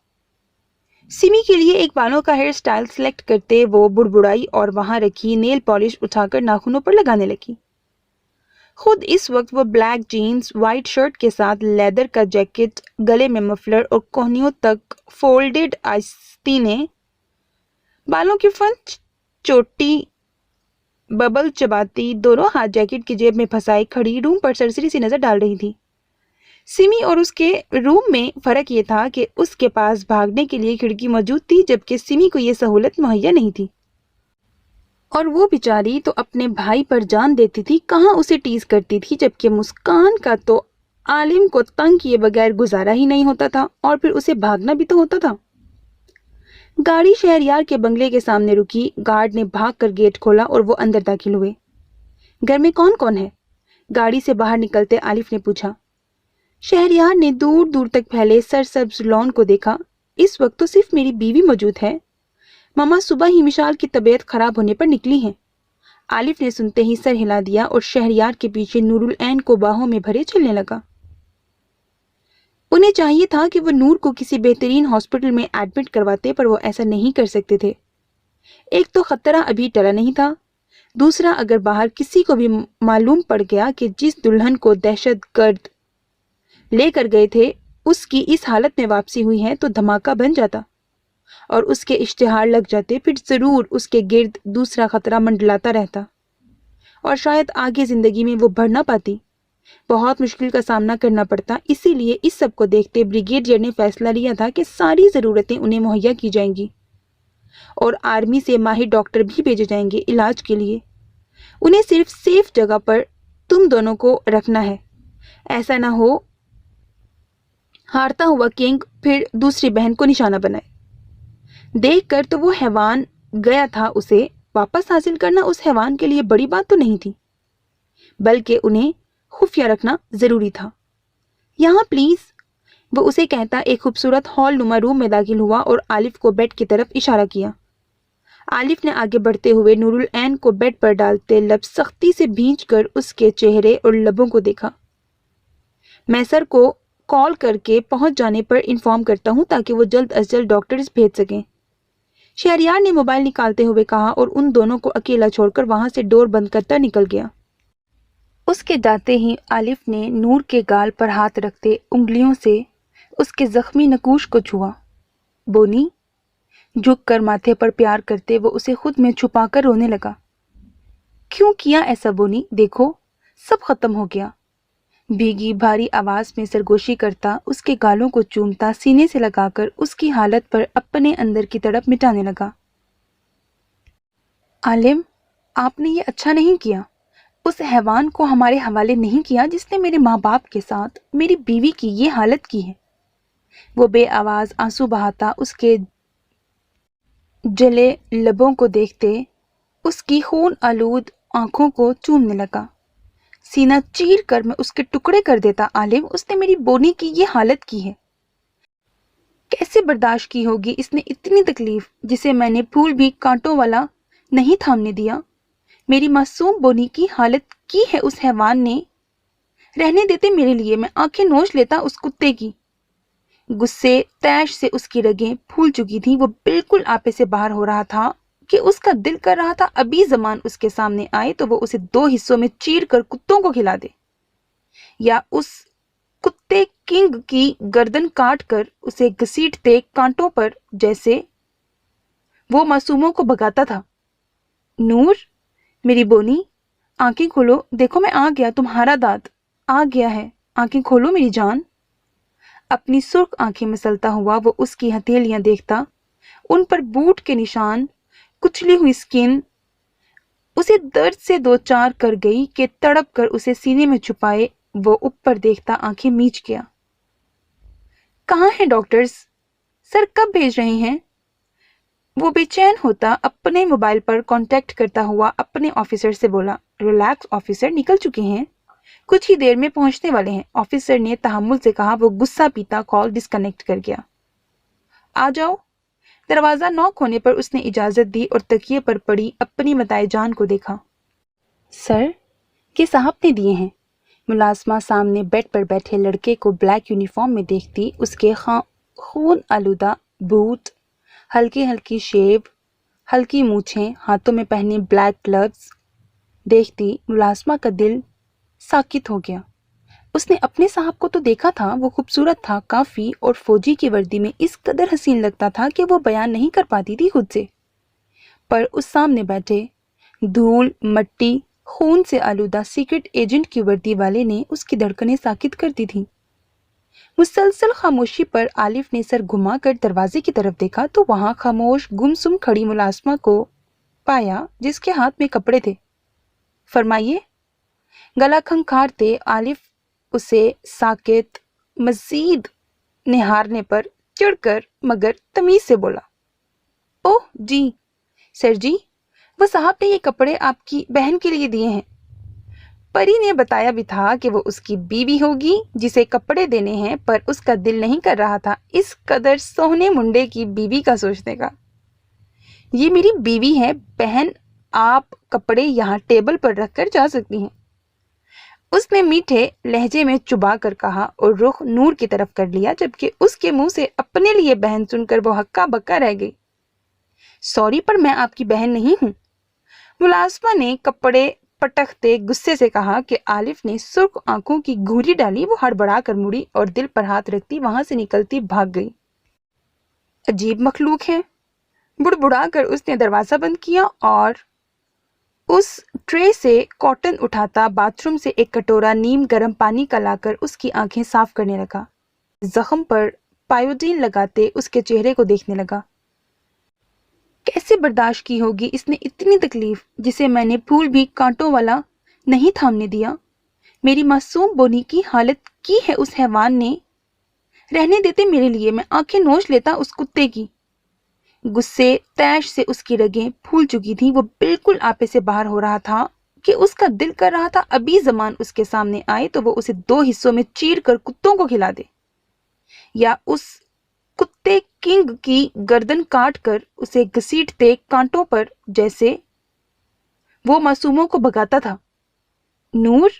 सिमी के लिए एक बालों का हेयर स्टाइल सिलेक्ट करते वो बुड़बुड़ाई और वहां रखी नेल पॉलिश उठाकर नाखूनों पर लगाने लगी। खुद इस वक्त वो ब्लैक जीन्स, व्हाइट शर्ट के साथ लेदर का जैकेट, गले में मफलर और कोहनियों तक फोल्डेड आस्तीनें, बालों की फंच चोटी बबल चबाती दोनों हाथ जैकेट की जेब में फंसाए खड़ी रूम पर सरसरी सी नजर डाल रही थी। सिमी और उसके रूम में फर्क ये था कि उसके पास भागने के लिए खिड़की मौजूद थी, जबकि सिमी को यह सहूलत मुहैया नहीं थी। और वो बेचारी तो अपने भाई पर जान देती थी, कहाँ उसे टीज करती थी, जबकि मुस्कान का तो आलिम को तंग किए बगैर गुजारा ही नहीं होता था, और फिर उसे भागना भी तो होता था। गाड़ी शहरयार के बंगले के सामने रुकी। गार्ड ने भागकर गेट खोला और वो अंदर दाखिल हुए। घर में कौन कौन है? गाड़ी से बाहर निकलते आलिफ ने पूछा। शहरयार ने दूर दूर तक फैले सरसब्ज लॉन को देखा। इस वक्त तो सिर्फ मेरी बीवी मौजूद है। मामा सुबह ही मिशाल की तबीयत खराब होने पर निकली हैं। आलिफ ने सुनते ही सर हिला दिया और शहरयार के पीछे नूरुल ऐन को बाहों में भरे चलने लगा। उन्हें चाहिए था कि वो नूर को किसी बेहतरीन हॉस्पिटल में एडमिट करवाते, पर वो ऐसा नहीं कर सकते थे। एक तो खतरा अभी टला नहीं था, दूसरा अगर बाहर किसी को भी मालूम पड़ गया कि जिस दुल्हन को दहशतगर्द लेकर गए थे उसकी इस हालत में वापसी हुई है तो धमाका बन जाता और उसके इश्तिहार लग जाते। फिर जरूर उसके गिर्द दूसरा खतरा मंडलाता रहता और शायद आगे जिंदगी में वो बढ़ ना पाती, बहुत मुश्किल का सामना करना पड़ता। इसीलिए इस सब को देखते ब्रिगेडियर ने फैसला लिया था कि सारी ज़रूरतें उन्हें मुहैया की जाएंगी और आर्मी से माहिर डॉक्टर भी भेजे जाएंगे इलाज के लिए। उन्हें सिर्फ सेफ जगह पर तुम दोनों को रखना है। ऐसा ना हो हारता हुआ किंग फिर दूसरी बहन को निशाना बनाए। देखकर तो वो हैवान गया था, उसे वापस हासिल करना उस हैवान के लिए बड़ी बात तो नहीं थी, बल्कि उन्हें खुफिया रखना जरूरी था। यहाँ प्लीज, वो उसे कहता एक खूबसूरत हॉल नुमा रूम में दाखिल हुआ और आलिफ को बेड की तरफ इशारा किया। आलिफ ने आगे बढ़ते हुए नूरुल ऐन को बेड पर डालते लब सख्ती से भींचकर उसके चेहरे और लबों को देखा। मैं सर को कॉल करके पहुंच जाने पर इन्फॉर्म करता हूं ताकि वो जल्द अज जल्द डॉक्टर्स भेज सकें, शहरयार ने मोबाइल निकालते हुए कहा और उन दोनों को अकेला छोड़कर वहां से डोर बंद करता निकल गया। उसके जाते ही आलिफ ने नूर के गाल पर हाथ रखते उंगलियों से उसके जख्मी नकूश को छुआ। बोनी, झुक कर माथे पर प्यार करते वो उसे खुद में छुपाकर रोने लगा। क्यों किया ऐसा बोनी? देखो सब खत्म हो गया। भीगी भारी आवाज में सरगोशी करता उसके गालों को चूमता सीने से लगाकर उसकी हालत पर अपने अंदर की तड़प मिटाने लगा। आलिम, आपने ये अच्छा नहीं किया। उस हैवान को हमारे हवाले नहीं किया जिसने मेरे माँ बाप के साथ मेरी बीवी की ये हालत की है। वो बेआवाज आंसू बहाता उसके जले लबों को देखते उसकी खून आलूद आंखों को चूमने लगा। सीना चीर कर मैं उसके टुकड़े कर देता। आलिम, उसने मेरी बोनी की ये हालत की है। कैसे बर्दाश्त की होगी इसने इतनी तकलीफ जिसे मैंने फूल भी कांटों वाला नहीं थामने दिया। मेरी मासूम बोनी की हालत की है उस हैवान ने। रहने देते मेरे लिए, मैं आंखें नोच लेता उस कुत्ते की। गुस्से तैश से उसकी रगें फूल चुकी थीं। वो बिल्कुल आपे से बाहर हो रहा था कि उसका दिल कर रहा था अभी जमान उसके सामने आए तो वो उसे 2 हिस्सों में चीर कर कुत्तों को खिला दे, या उस कुत्ते किंग की गर्दन काट कर उसे घसीटते कांटों पर जैसे वो मासूमों को भगाता था। नूर, मेरी बोनी, आंखें खोलो, देखो मैं आ गया, तुम्हारा दाद आ गया है। आंखें खोलो मेरी जान। अपनी सुर्ख आंखें मसलता हुआ वो उसकी हथेलियां देखता, उन पर बूट के निशान, कुचली हुई स्किन उसे दर्द से दो चार कर गई कि तड़प कर उसे सीने में छुपाए वो ऊपर देखता आंखें मीच गया। कहाँ हैं डॉक्टर्स? सर कब भेज रहे हैं? वो बेचैन होता अपने मोबाइल पर कांटेक्ट करता हुआ अपने ऑफिसर से बोला। रिलैक्स ऑफिसर, निकल चुके हैं, कुछ ही देर में पहुंचने वाले हैं, ऑफिसर ने तहम्मुल से कहा। वो गुस्सा पीता कॉल डिस्कनेक्ट कर गया। आ जाओ। दरवाजा नॉक होने पर उसने इजाजत दी और तकिए पर पड़ी अपनी मताए जान को देखा। सर, के साहब ने दिए हैं। मुलाजमा सामने बेड पर बैठे लड़के को ब्लैक यूनिफॉर्म में देखती, उसके खून आलूदा बूट, हल्की हल्की शेव, हल्की मूछें, हाथों में पहने ब्लैक ग्लव्स देखती मुलाजमा का दिल साकित हो गया। उसने अपने साहब को तो देखा था, वो खूबसूरत था काफी और फौजी की वर्दी में इस कदर हसीन लगता था कि वो बयान नहीं कर पाती थी खुद से। पर उस सामने बैठे धूल मट्टी खून से आलूदा सीक्रेट एजेंट की वर्दी वाले ने उसकी धड़कनें साकित कर दी थी। मुसलसल खामोशी पर आलिफ ने सर घुमाकर दरवाजे की तरफ देखा तो वहां खामोश गुमसुम खड़ी मुलाजमा को पाया जिसके हाथ में कपड़े थे। फरमाइए। गला खंखारते आलिफ उसे साकित मजीद निहारने पर चिढ़कर मगर तमीज से बोला। ओह जी सर जी, वो साहब ने ये कपड़े आपकी बहन के लिए दिए हैं। परी ने बताया भी था कि वो उसकी बीवी होगी जिसे कपड़े देने हैं, पर उसका दिल नहीं कर रहा था इस कदर सोहने मुंडे की बीवी का सोचने का। ये मेरी बीवी है बहन, आप कपड़े यहाँ टेबल पर रखकर जा सकती हैं, उसने मीठे लहजे में चुबा कर कहा और रुख नूर की तरफ कर लिया, जबकि उसके मुंह से अपने लिए बहन सुनकर वो हक्का बक्का रह गई। सॉरी, पर मैं आपकी बहन नहीं हूं, मुलाजमा ने कपड़े पटकते गुस्से से कहा कि आलिफ ने सुर्ख आंखों की घूरी डाली। वो हड़बड़ा कर मुड़ी और दिल पर हाथ रखती वहां से निकलती भाग गई। अजीब मखलूक है, बुड़बुड़ा कर उसने दरवाजा बंद किया और उस ट्रे से कॉटन उठाता बाथरूम से एक कटोरा नीम गर्म पानी का लाकर उसकी आंखें साफ करने लगा। जख्म पर पायोडीन लगाते उसके चेहरे को देखने लगा। कैसे बर्दाश्त की होगी इसने इतनी तकलीफ जिसे मैंने फूल भी कांटों वाला नहीं थामने दिया। मेरी मासूम बोनी की हालत की है उस हैवान ने। रहने देते मेरे लिए, मैं आंखें नोच लेता उस कुत्ते की। गुस्से तैश से उसकी रगें फूल चुकी थीं। वो बिल्कुल आपे से बाहर हो रहा था कि उसका दिल कर रहा था अभी जमान उसके सामने आए तो वो उसे 2 हिस्सों में चीर कर कुत्तों को खिला दे, या उस कुत्ते किंग की गर्दन काट कर उसे घसीटते कांटों पर जैसे वो मासूमों को भगाता था। नूर,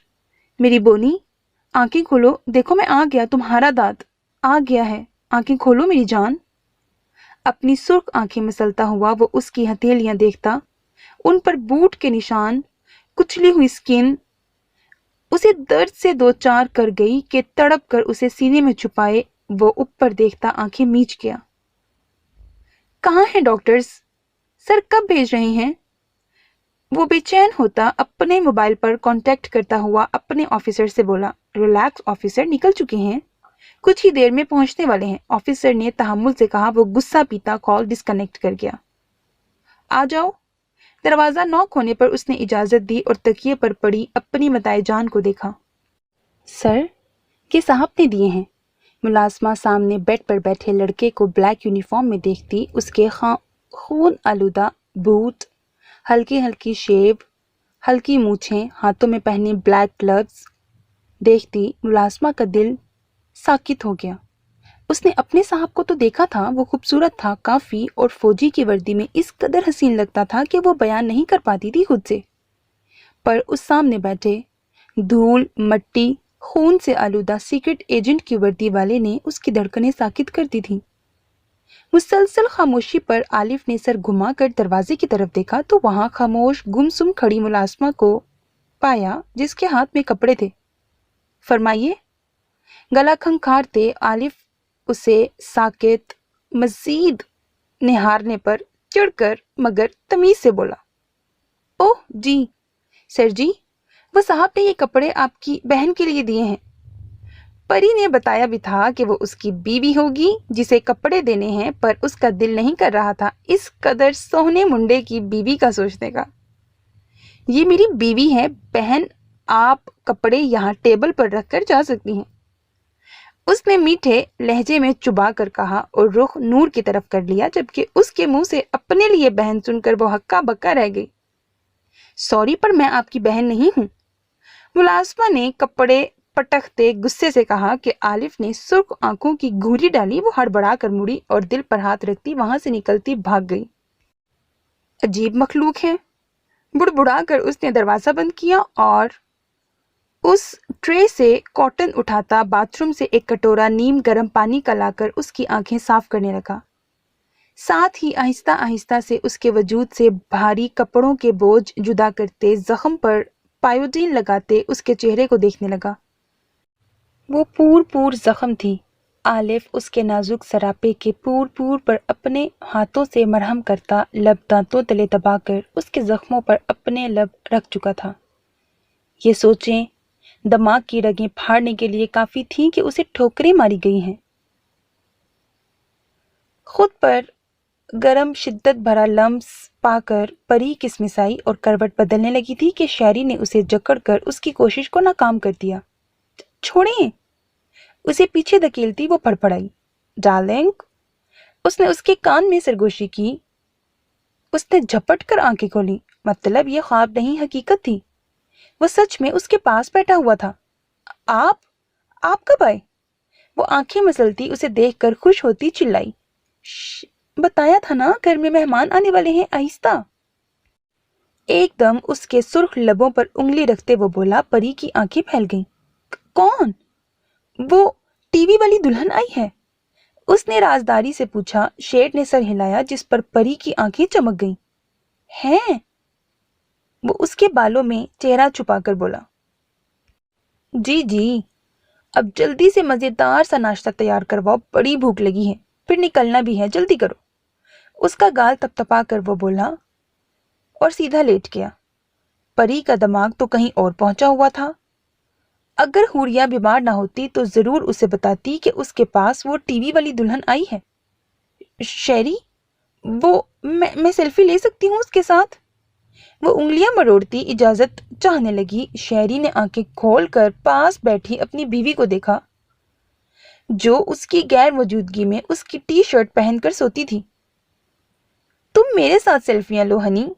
मेरी बोनी, आंखें खोलो, देखो मैं आ गया, तुम्हारा दाद आ गया है। आंखें खोलो मेरी जान। अपनी सुर्ख आंखें मसलता हुआ वो उसकी हथेलियां देखता, उन पर बूट के निशान, कुचली हुई स्किन उसे दर्द से दो चार कर गई कि तड़प कर उसे सीने में छुपाए वो ऊपर देखता आंखें मीच गया। कहाँ हैं डॉक्टर्स? सर कब भेज रहे हैं? वो बेचैन होता अपने मोबाइल पर कांटेक्ट करता हुआ अपने ऑफिसर से बोला। रिलैक्स ऑफिसर, निकल चुके हैं, कुछ ही देर में पहुंचने वाले हैं, ऑफिसर ने तहम्मुल से कहा। वो गुस्सा पीता कॉल डिस्कनेक्ट कर गया। आ जाओ। दरवाज़ा नॉक होने पर उसने इजाज़त दी और तकिए पर पड़ी अपनी मताए जान को देखा। सर, ये साहब ने दिए हैं। मुलाजमा सामने बेड पर बैठे लड़के को ब्लैक यूनिफॉर्म में देखती उसके खून आलूदा बूट, हल्की हल्की शेव, हल्की मूछें, हाथों में पहने ब्लैक ग्लव्स देखती मुलाजमा का दिल साकित हो गया। उसने अपने साहब को तो देखा था, वो खूबसूरत था काफ़ी और फौजी की वर्दी में इस कदर हसीन लगता था कि वो बयान नहीं कर पाती थी खुद से। पर उस सामने बैठे धूल मट्टी खून से आलूदा सीक्रेट एजेंट की वर्दी वाले ने उसकी धड़कनें साकित कर दी थी। मुसलसल खामोशी पर आलिफ ने सर घुमाकर दरवाजे की तरफ देखा तो वहां खामोश गुमसुम खड़ी मुलाजमा को पाया जिसके हाथ में कपड़े थे। फरमाइए। गला खंखारते आलिफ उसे साकित मजीद निहारने पर चिढ़कर मगर तमीज से बोला, ओह जी सर जी, वो साहब ने ये कपड़े आपकी बहन के लिए दिए हैं। परी ने बताया भी था कि वो उसकी बीवी होगी जिसे कपड़े देने हैं, पर उसका दिल नहीं कर रहा था इस कदर सोहने मुंडे की बीवी का सोचने का। ये मेरी बीवी है बहन, आप कपड़े यहाँ टेबल पर रखकर जा सकती हैं, उसने मीठे लहजे में चुबा कर कहा और रुख नूर की तरफ कर लिया, जबकि उसके मुंह से अपने लिए बहन सुनकर वो हक्का बक्का रह गई। सॉरी, पर मैं आपकी बहन नहीं हूं, मुलाजमा ने कपड़े पटकते गुस्से से कहा कि आलिफ ने सुर्ख आंखों की घूरी डाली। वो हड़बड़ा कर मुड़ी और दिल पर हाथ रखती वहां से निकलती भाग गई। अजीब मखलूक है, बुड़बुड़ा कर उसने दरवाजा बंद किया और उस ट्रे से कॉटन उठाता बाथरूम से एक कटोरा नीम गर्म पानी का लाकर उसकी आंखें साफ करने लगा। साथ ही आहिस्ता आहिस्ता से उसके वजूद से भारी कपड़ों के बोझ जुदा करते जख्म पर पायोडीन लगाते उसके चेहरे को देखने लगा। वो पूर जख्म थी। आलिफ उसके नाजुक सरापे के पूर पर अपने हाथों से मरहम करता लब दांतों तले दबाकर उसके जख्मों पर अपने लब रख चुका था। ये सोचें दिमाग की रगें फाड़ने के लिए काफी थी कि उसे ठोकरें मारी गई हैं। खुद पर गरम शिद्दत भरा लम्स पाकर परी किसमिसाई और करवट बदलने लगी थी कि शायरी ने उसे जकड़कर उसकी कोशिश को नाकाम कर दिया। छोड़ें, उसे पीछे धकेलती वो फड़फड़ाई। डार्लिंग, उसने उसके कान में सरगोशी की। उसने झपट कर आंखें खोली। मतलब ये ख्वाब नहीं हकीकत थी, वो सच में उसके पास बैठा हुआ था। आप कब आए? वो आंखें मसलती उसे देखकर खुश होती चिल्लाई। बताया था ना घर में मेहमान आने वाले हैं, आहिस्ता। एकदम उसके सुर्ख लबों पर उंगली रखते वो बोला। परी की आंखें फैल गईं। कौन? वो टीवी वाली दुल्हन आई है, उसने राजदारी से पूछा। शेर ने सर हिलाया जिस पर परी की आंखें चमक गईं। हैं? वो उसके बालों में चेहरा छुपाकर बोला। जी, अब जल्दी से मजेदार सा नाश्ता तैयार करवाओ, बड़ी भूख लगी है, फिर निकलना भी है, जल्दी करो। उसका गाल तपतपा कर वो बोला और सीधा लेट गया। परी का दिमाग तो कहीं और पहुंचा हुआ था। अगर हुरिया बीमार ना होती तो जरूर उसे बताती कि उसके पास वो टीवी वाली दुल्हन आई है। शेरी, वो मैं सेल्फी ले सकती हूँ उसके साथ? वो उंगलियां मरोड़ती इजाजत चाहने लगी। शेरी ने आंखें खोलकर पास बैठी अपनी बीवी को देखा, जो उसकी गैर मौजूदगी में उसकी टी शर्ट पहनकर सोती थी। तुम मेरे साथ सेल्फियां लो हनी,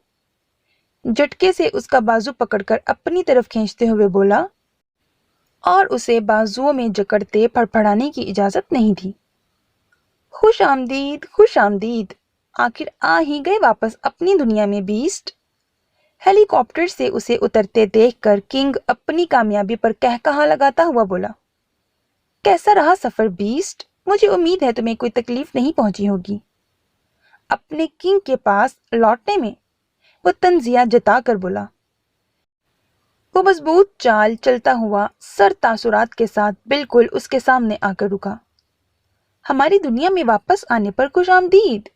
झटके से उसका बाजू पकड़कर अपनी तरफ खींचते हुए बोला और उसे बाजुओं में जकड़ते फड़फड़ाने की इजाजत नहीं थी। खुश आमदीद, आखिर आ ही गए वापस अपनी दुनिया में बीस्ट। हेलीकॉप्टर से उसे उतरते देखकर किंग अपनी कामयाबी पर कहकहा लगाता हुआ बोला, कैसा रहा सफर बीस्ट? मुझे उम्मीद है तुम्हें कोई तकलीफ नहीं पहुंची होगी। अपने किंग के पास लौटने में वो तंजिया जताकर बोला। वो मजबूत चाल चलता हुआ सर तासुरात के साथ बिल्कुल उसके सामने आकर रुका। हमारी दुनिया में वापस आने पर खुश आमदीद।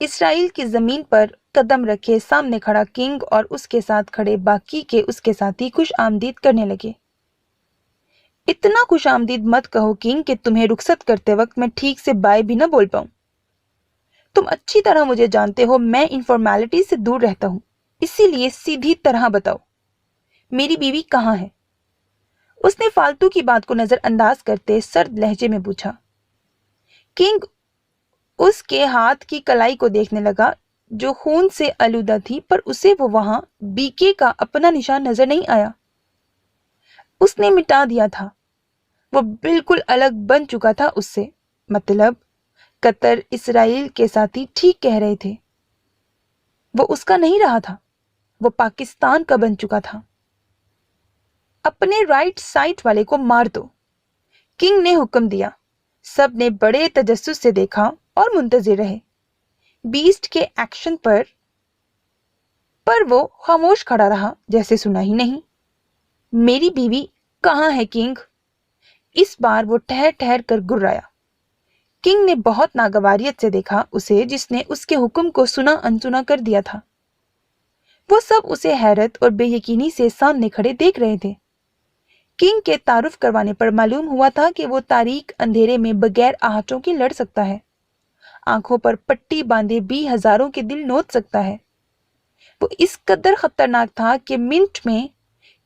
इसराइल की जमीन पर कदम रखे सामने खड़ा किंग और उसके साथ खड़े बाकी के उसके साथी खुश आमदीद करने लगे। इतना खुश आमदीद मत कहो किंग कि तुम्हें रुखसत करते वक्त मैं ठीक से बाय भी ना बोल पाऊं। तुम अच्छी तरह मुझे जानते हो, मैं इन फॉर्मेलिटीज से दूर रहता हूं। किंग, वो मैं सेल्फी ले सकती हूँ उसके साथ? वो उंगलियां मरोड़ती इजाजत चाहने लगी। शेर ने सर हिलाया जिस पर परी की आंखें चमक गईं। हैं? वो उसके बालों में चेहरा छुपाकर बोला। इसी लिए सीधी तरह बताओ, मेरी बीवी कहाँ है? उसने फालतू की बात को नजरअंदाज करते सर्द लहजे में पूछा। किंग उसके हाथ की कलाई को देखने लगा जो खून से आलूदा थी, पर उसे वो वहां बीके का अपना निशान नजर नहीं आया। उसने मिटा दिया था। वो बिल्कुल अलग बन चुका था उससे। मतलब कतर इसराइल के साथी ठीक कह रहे थे। वो उसका नहीं रहा था, वो पाकिस्तान का बन चुका था। अपने राइट साइड वाले को मार दो, किंग ने हुक्म दिया। सब ने बड़े तजस्सुस से देखा और मुंतजिर रहे बीस्ट के एक्शन पर वो खामोश खड़ा रहा, जैसे सुना ही नहीं। मेरी बीवी कहाँ है किंग? इस बार वो ठहर ठहर कर गुर्राया। किंग ने बहुत नागवारियत से देखा उसे, जिसने उसके हुक्म को सुना अनसुना कर दिया था। वो सब उसे हैरत और बेयकीनी से सामने खड़े देख रहे थे। किंग के तारुफ करवाने पर मालूम हुआ था कि वो तारीक अंधेरे में बगैर आहटों के लड़ सकता है, आंखों पर पट्टी बांधे भी हजारों के दिल नोच सकता है। वो इस कदर खतरनाक था कि मिनट में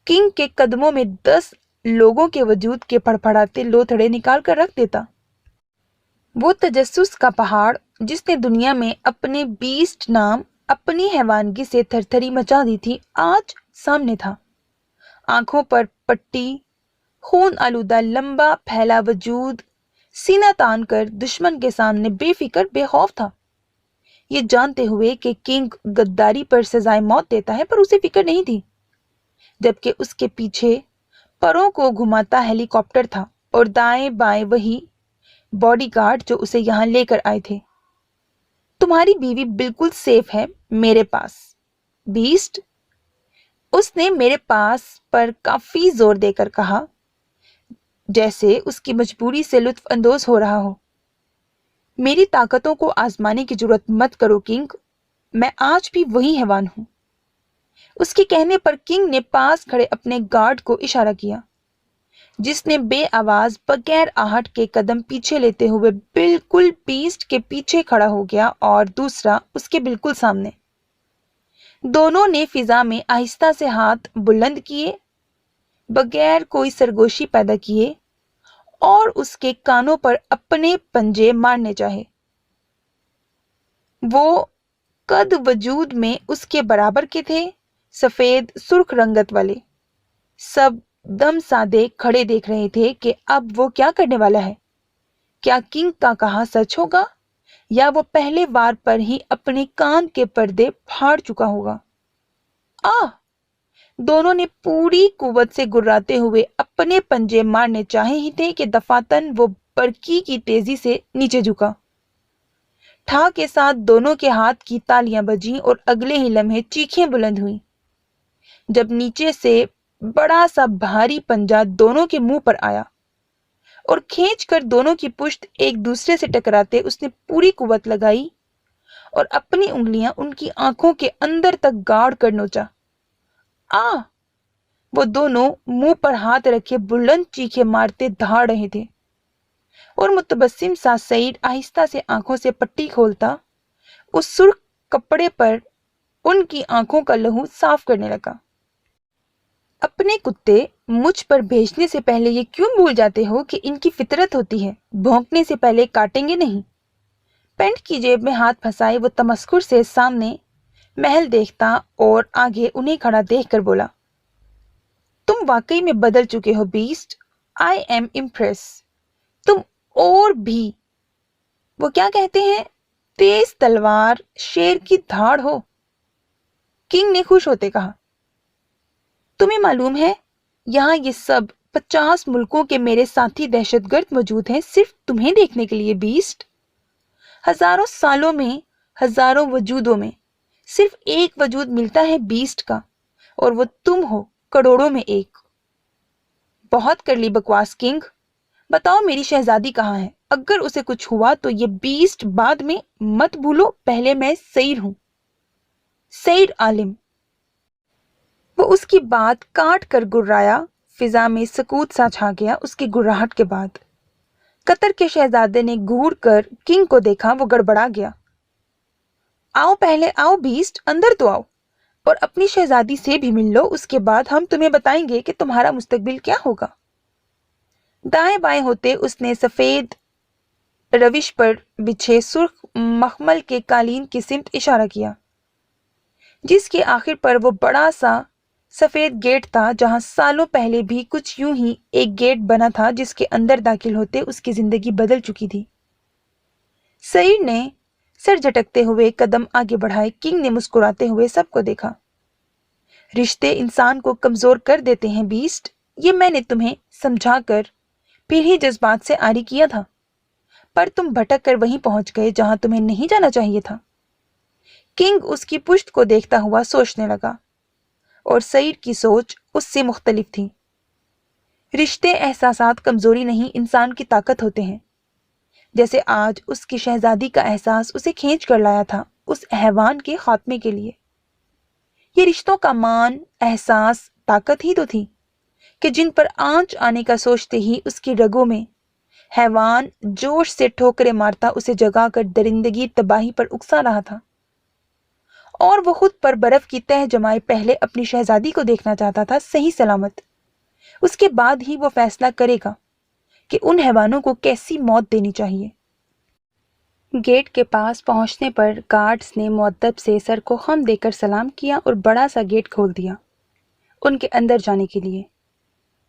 किंग के कदमों में 10 लोगों के वजूद के फड़फड़ाते लोथड़े निकाल कर रख देता। वो तजस्सुस का पहाड़ जिसने दुनिया में अपने बीस्ट नाम अपनी हैवानगी से थरथरी मचा दी थी, आज सामने था। आंखों पर पट्टी, खून आलूदा लंबा फैला वजूद सीना तान कर दुश्मन के सामने बेफिक्र बेखौफ था, ये जानते हुए कि किंग गद्दारी पर सजाए मौत देता है, पर उसे फिक्र नहीं थी। जबकि उसके पीछे परों को घुमाता हेलीकॉप्टर था और दाएं बाएं वही बॉडीगार्ड जो उसे यहां लेकर आए थे। तुम्हारी बीवी बिल्कुल सेफ है मेरे पास, बीस्ट। उसने मेरे पास पर काफी जोर देकर कहा, जैसे उसकी मजबूरी से लुत्फ अंदोज हो रहा हो। मेरी ताकतों को आजमाने की जरूरत मत करो किंग, मैं आज भी वही हैवान हूं। उसके कहने पर किंग ने पास खड़े अपने गार्ड को इशारा किया, जिसने बेआवाज बगैर आहट के कदम पीछे लेते हुए बिल्कुल बीस्ट के पीछे खड़ा हो गया और दूसरा उसके बिल्कुल सामने। दोनों ने फिजा में आहिस्ता से हाथ बुलंद किए, बगैर कोई सरगोशी पैदा किए, और उसके कानों पर अपने पंजे मारने चाहे। वो कद वजूद में उसके बराबर के थे, सफेद सुर्ख रंगत वाले। सब दम साधे खड़े देख रहे थे कि अब वो क्या करने वाला है। क्या किंग का कहा सच होगा या वो पहले वार पर ही अपने कान के पर्दे फाड़ चुका होगा। दोनों ने पूरी कुव्वत से गुर्राते हुए अपने पंजे मारने चाहे ही थे कि दफातन वो बरकी की तेजी से नीचे झुका। ठा के साथ दोनों के हाथ की तालियां बजीं और अगले ही लम्हे चीखें बुलंद हुई जब नीचे से बड़ा सा भारी पंजा दोनों के मुंह पर आया और खींचकर दोनों की पुश्त एक दूसरे से टकराते उसने पूरी कुव्वत लगाई और अपनी उंगलियां उनकी आंखों के अंदर तक गाड़ कर नोचा। वो दोनों मुंह पर हाथ रखे बुलंद चीखें मारते दहाड़ रहे थे और मुतबस्सिम सा सईद आहिस्ता से आंखों से पट्टी खोलता उस सुर्ख कपड़े पर उनकी आंखों का लहू साफ करने लगा। अपने कुत्ते मुझ पर भेजने से पहले ये क्यों भूल जाते हो कि इनकी फितरत होती है, भौंकने से पहले काटेंगे नहीं। पैंट की जेब में हाथ फंसाए वो तमस्कुर से सामने महल देखता और आगे उन्हें खड़ा देखकर बोला, तुम वाकई में बदल चुके हो बीस्ट, आई एम इम्प्रेस। तुम और भी, वो क्या कहते हैं, तेज तलवार शेर की धाड़ हो। किंग ने खुश होते कहा, तुम्हें मालूम है यहाँ ये सब 50 मुल्कों के मेरे साथी दहशतगर्द मौजूद हैं सिर्फ तुम्हें देखने के लिए बीस्ट। हजारों सालों में हजारों वजूदों में सिर्फ एक वजूद मिलता है बीस्ट का, और वो तुम हो करोड़ों में एक। बहुत कर ली बकवास किंग, बताओ मेरी शहजादी कहाँ है। अगर उसे कुछ हुआ तो ये बीस्ट बाद में मत भूलो, पहले मैं सईद हूं, सईद आलिम। वो उसकी बात काट कर गुर्राया। फिजा में सकूत सा छा गया उसकी गुर्राहट के बाद। कतर के शहजादे ने घूर कर किंग को देखा, वो गड़बड़ा गया। आओ पहले आओ बीस्ट, अंदर तो आओ। اور اپنی شہزادی سے بھی مل لو، اس کے بعد ہم تمہیں بتائیں گے کہ تمہارا مستقبل کیا ہوگا۔ دائیں بائیں ہوتے اس نے سفید روش پر بچھے سرخ مخمل کے قالین کی سمت اشارہ کیا، جس کے آخر پر وہ بڑا سا سفید گیٹ تھا، جہاں سالوں پہلے بھی کچھ یوں ہی ایک گیٹ بنا تھا جس کے اندر داخل ہوتے اس کی زندگی بدل چکی تھی۔ سعید نے سر جھٹکتے ہوئے قدم آگے بڑھائے۔ کنگ نے مسکراتے ہوئے سب کو دیکھا۔ رشتے انسان کو کمزور کر دیتے ہیں بیسٹ، یہ میں نے تمہیں سمجھا کر پھر ہی جذبات سے عاری کیا تھا، پر تم بھٹک کر وہیں پہنچ گئے جہاں تمہیں نہیں جانا چاہیے تھا۔ کنگ اس کی پشت کو دیکھتا ہوا سوچنے لگا، اور سعید کی سوچ اس سے مختلف تھی۔ رشتے احساسات کمزوری نہیں، انسان کی طاقت ہوتے ہیں، جیسے آج اس کی شہزادی کا احساس اسے کھینچ کر لایا تھا اس حیوان کے خاتمے کے لیے۔ یہ رشتوں کا مان، احساس، طاقت ہی تو تھی کہ جن پر آنچ آنے کا سوچتے ہی اس کی رگوں میں حیوان جوش سے ٹھوکریں مارتا اسے جگا کر درندگی تباہی پر اکسا رہا تھا، اور وہ خود پر برف کی تہ جمائے پہلے اپنی شہزادی کو دیکھنا چاہتا تھا صحیح سلامت، اس کے بعد ہی وہ فیصلہ کرے گا کہ ان حیوانوں کو کیسی موت دینی چاہیے۔ گیٹ کے پاس پہنچنے پر گارڈز نے مؤدب سے سر کو خم دے کر سلام کیا اور بڑا سا گیٹ کھول دیا ان کے اندر جانے کے لیے۔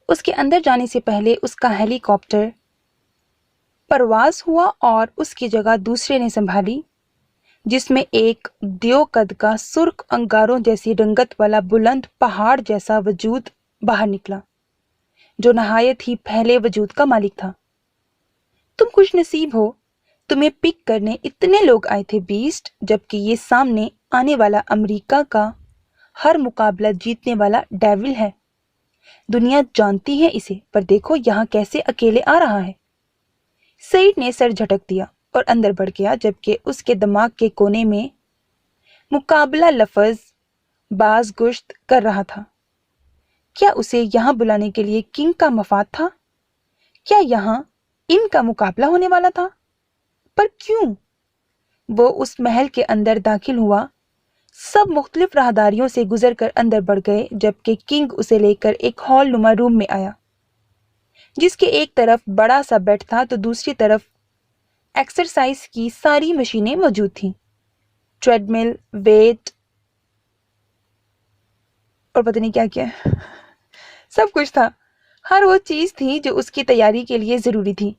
اس کے اندر جانے سے پہلے اس کا ہیلی کاپٹر پرواز ہوا اور اس کی جگہ دوسرے نے سنبھالی، جس میں ایک دیو قد کا سرخ انگاروں جیسی رنگت والا بلند پہاڑ جیسا وجود باہر نکلا، جو نہایت ہی پھیلے وجود کا مالک تھا۔ تم خوش نصیب ہو، تمہیں پک کرنے اتنے لوگ آئے تھے بیسٹ، جبکہ یہ سامنے آنے والا امریکہ کا ہر مقابلہ جیتنے والا ڈیول ہے۔ دنیا جانتی ہے اسے، پر دیکھو یہاں کیسے اکیلے آ رہا ہے۔ سعید نے سر جھٹک دیا اور اندر بڑھ گیا، جبکہ اس کے دماغ کے کونے میں مقابلہ لفظ باز گشت کر رہا تھا۔ کیا اسے یہاں بلانے کے لیے کنگ کا مفاد تھا؟ کیا یہاں ان کا مقابلہ ہونے والا تھا؟ پر کیوں؟ وہ اس محل کے اندر داخل ہوا، سب مختلف راہداریوں سے گزر کر اندر بڑھ گئے، جبکہ کنگ اسے لے کر ایک ہال نما روم میں آیا، جس کے ایک طرف بڑا سا بیڈ تھا تو دوسری طرف ایکسرسائز کی ساری مشینیں موجود تھیں، ٹریڈ مل، ویٹ اور پتہ نہیں کیا کیا، سب کچھ تھا، ہر وہ چیز تھی جو اس کی تیاری کے لیے ضروری تھی۔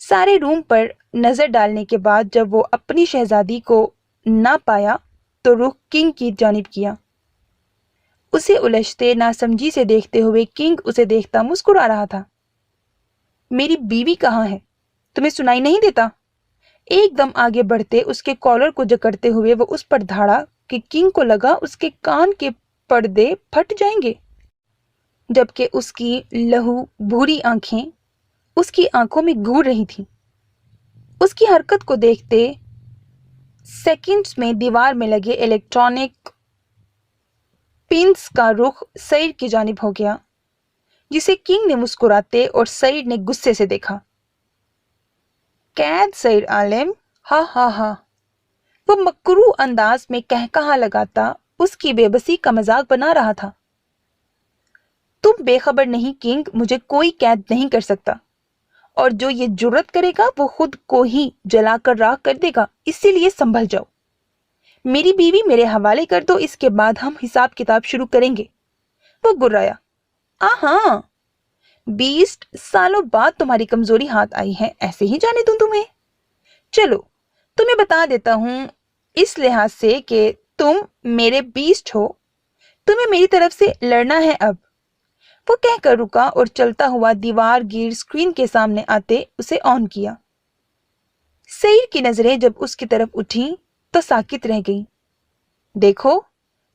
سارے روم پر نظر ڈالنے کے بعد جب وہ اپنی شہزادی کو نہ پایا تو رخ کنگ کی جانب کیا۔ اسے الجھتے ناسمجھی سے دیکھتے ہوئے کنگ اسے دیکھتا مسکرا رہا تھا۔ میری بیوی کہاں ہے؟ تمہیں سنائی نہیں دیتا؟ ایک دم آگے بڑھتے اس کے کالر کو جکڑتے ہوئے وہ اس پر دھاڑا کہ کنگ کو لگا اس کے کان کے پردے پھٹ جائیں گے، جبکہ اس کی لہو بھوری آنکھیں اس کی آنکھوں میں گھور رہی تھیں۔ اس کی حرکت کو دیکھتے سیکنڈز میں دیوار میں لگے الیکٹرانک پنس کا رخ سعید کی جانب ہو گیا، جسے کنگ نے مسکراتے اور سعید نے غصے سے دیکھا۔ قید سعید عالم، ہاں ہاں ہاں، وہ مکروہ انداز میں کہا لگاتا اس کی بے بسی کا مذاق بنا رہا تھا۔ تم بے خبر نہیں کنگ، مجھے کوئی قید نہیں کر سکتا، اور جو یہ جرت کرے گا وہ خود کو ہی جلا کر راکھ کر دے گا، اسی لیے سنبھل جاؤ۔ میری بیوی میرے حوالے کر دو، اس کے بعد ہم حساب کتاب شروع کریں گے۔ وہ گرایا، ہاں 20 سالوں بعد تمہاری کمزوری ہاتھ آئی ہے، ایسے ہی جانے دوں تمہیں؟ چلو تمہیں بتا دیتا ہوں، اس لحاظ سے کہ تم میرے 20 ہو، تمہیں میری طرف سے لڑنا ہے اب۔ وہ کہہ کر رکا اور چلتا ہوا دیوار گیر اسکرین کے سامنے آتے اسے آن کیا۔ سعید کی نظریں جب اس کی طرف اٹھیں تو ساکت رہ گئیں۔ دیکھو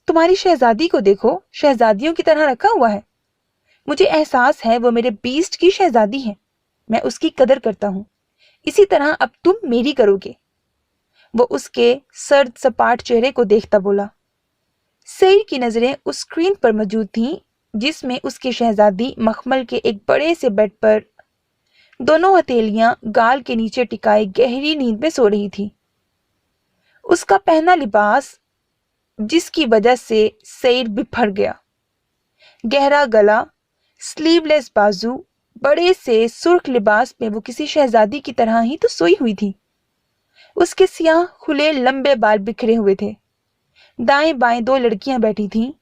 تمہاری شہزادی کو دیکھو، شہزادیوں کی طرح رکھا ہوا ہے۔ مجھے احساس ہے وہ میرے 20 کی شہزادی ہے، میں اس کی قدر کرتا ہوں، اسی طرح اب تم میری کرو گے۔ وہ اس کے سرد سپاٹ چہرے کو دیکھتا بولا۔ سعید کی نظریں اس اسکرین پر موجود تھیں جس میں اس کی شہزادی مخمل کے ایک بڑے سے بیڈ پر دونوں ہتھیلیاں گال کے نیچے ٹکائے گہری نیند میں سو رہی تھی۔ اس کا پہنا لباس जिस की वजह से सईद बिफर गया। गहरा गला, स्लीवलेस बाजू, बड़े से सुर्ख लिबास में वो किसी शहजादी की तरह ही तो सोई हुई थी। उसके सियाह खुले लंबे बाल बिखरे हुए थे। दाएं बाएं दो लड़कियां बैठी थीं।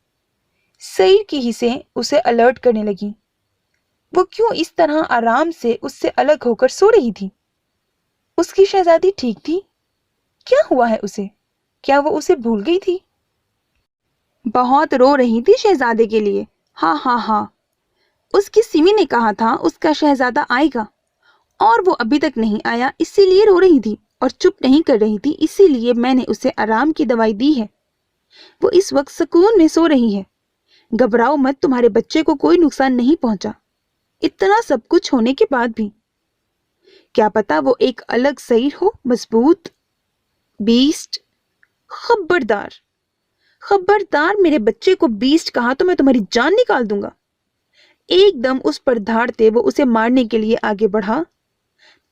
सईद की हिस्सें उसे अलर्ट करने लगी। वो क्यों इस तरह आराम से उससे अलग होकर सो रही थी? उसकी शहजादी ठीक थी? क्या हुआ है उसे? क्या वो उसे भूल गई थी? बहुत रो रही थी शहजादे के लिए। हाँ हाँ हाँ, उसकी सिमी ने कहा था उसका शहजादा आएगा और वो अभी तक नहीं आया, इसीलिए रो रही थी और चुप नहीं कर रही थी, इसीलिए मैंने उसे आराम की दवाई दी है। वो इस वक्त सुकून में सो रही है। घबराओ मत, तुम्हारे बच्चे को कोई नुकसान नहीं पहुंचा। इतना सब कुछ होने के बाद भी क्या पता वो एक अलग सईद हो, मजबूत बीस्ट। खबरदार खबरदार, मेरे बच्चे को बीस्ट कहा तो मैं तुम्हारी जान निकाल दूंगा। एकदम उस पर धाड़ते वो उसे मारने के लिए आगे बढ़ा।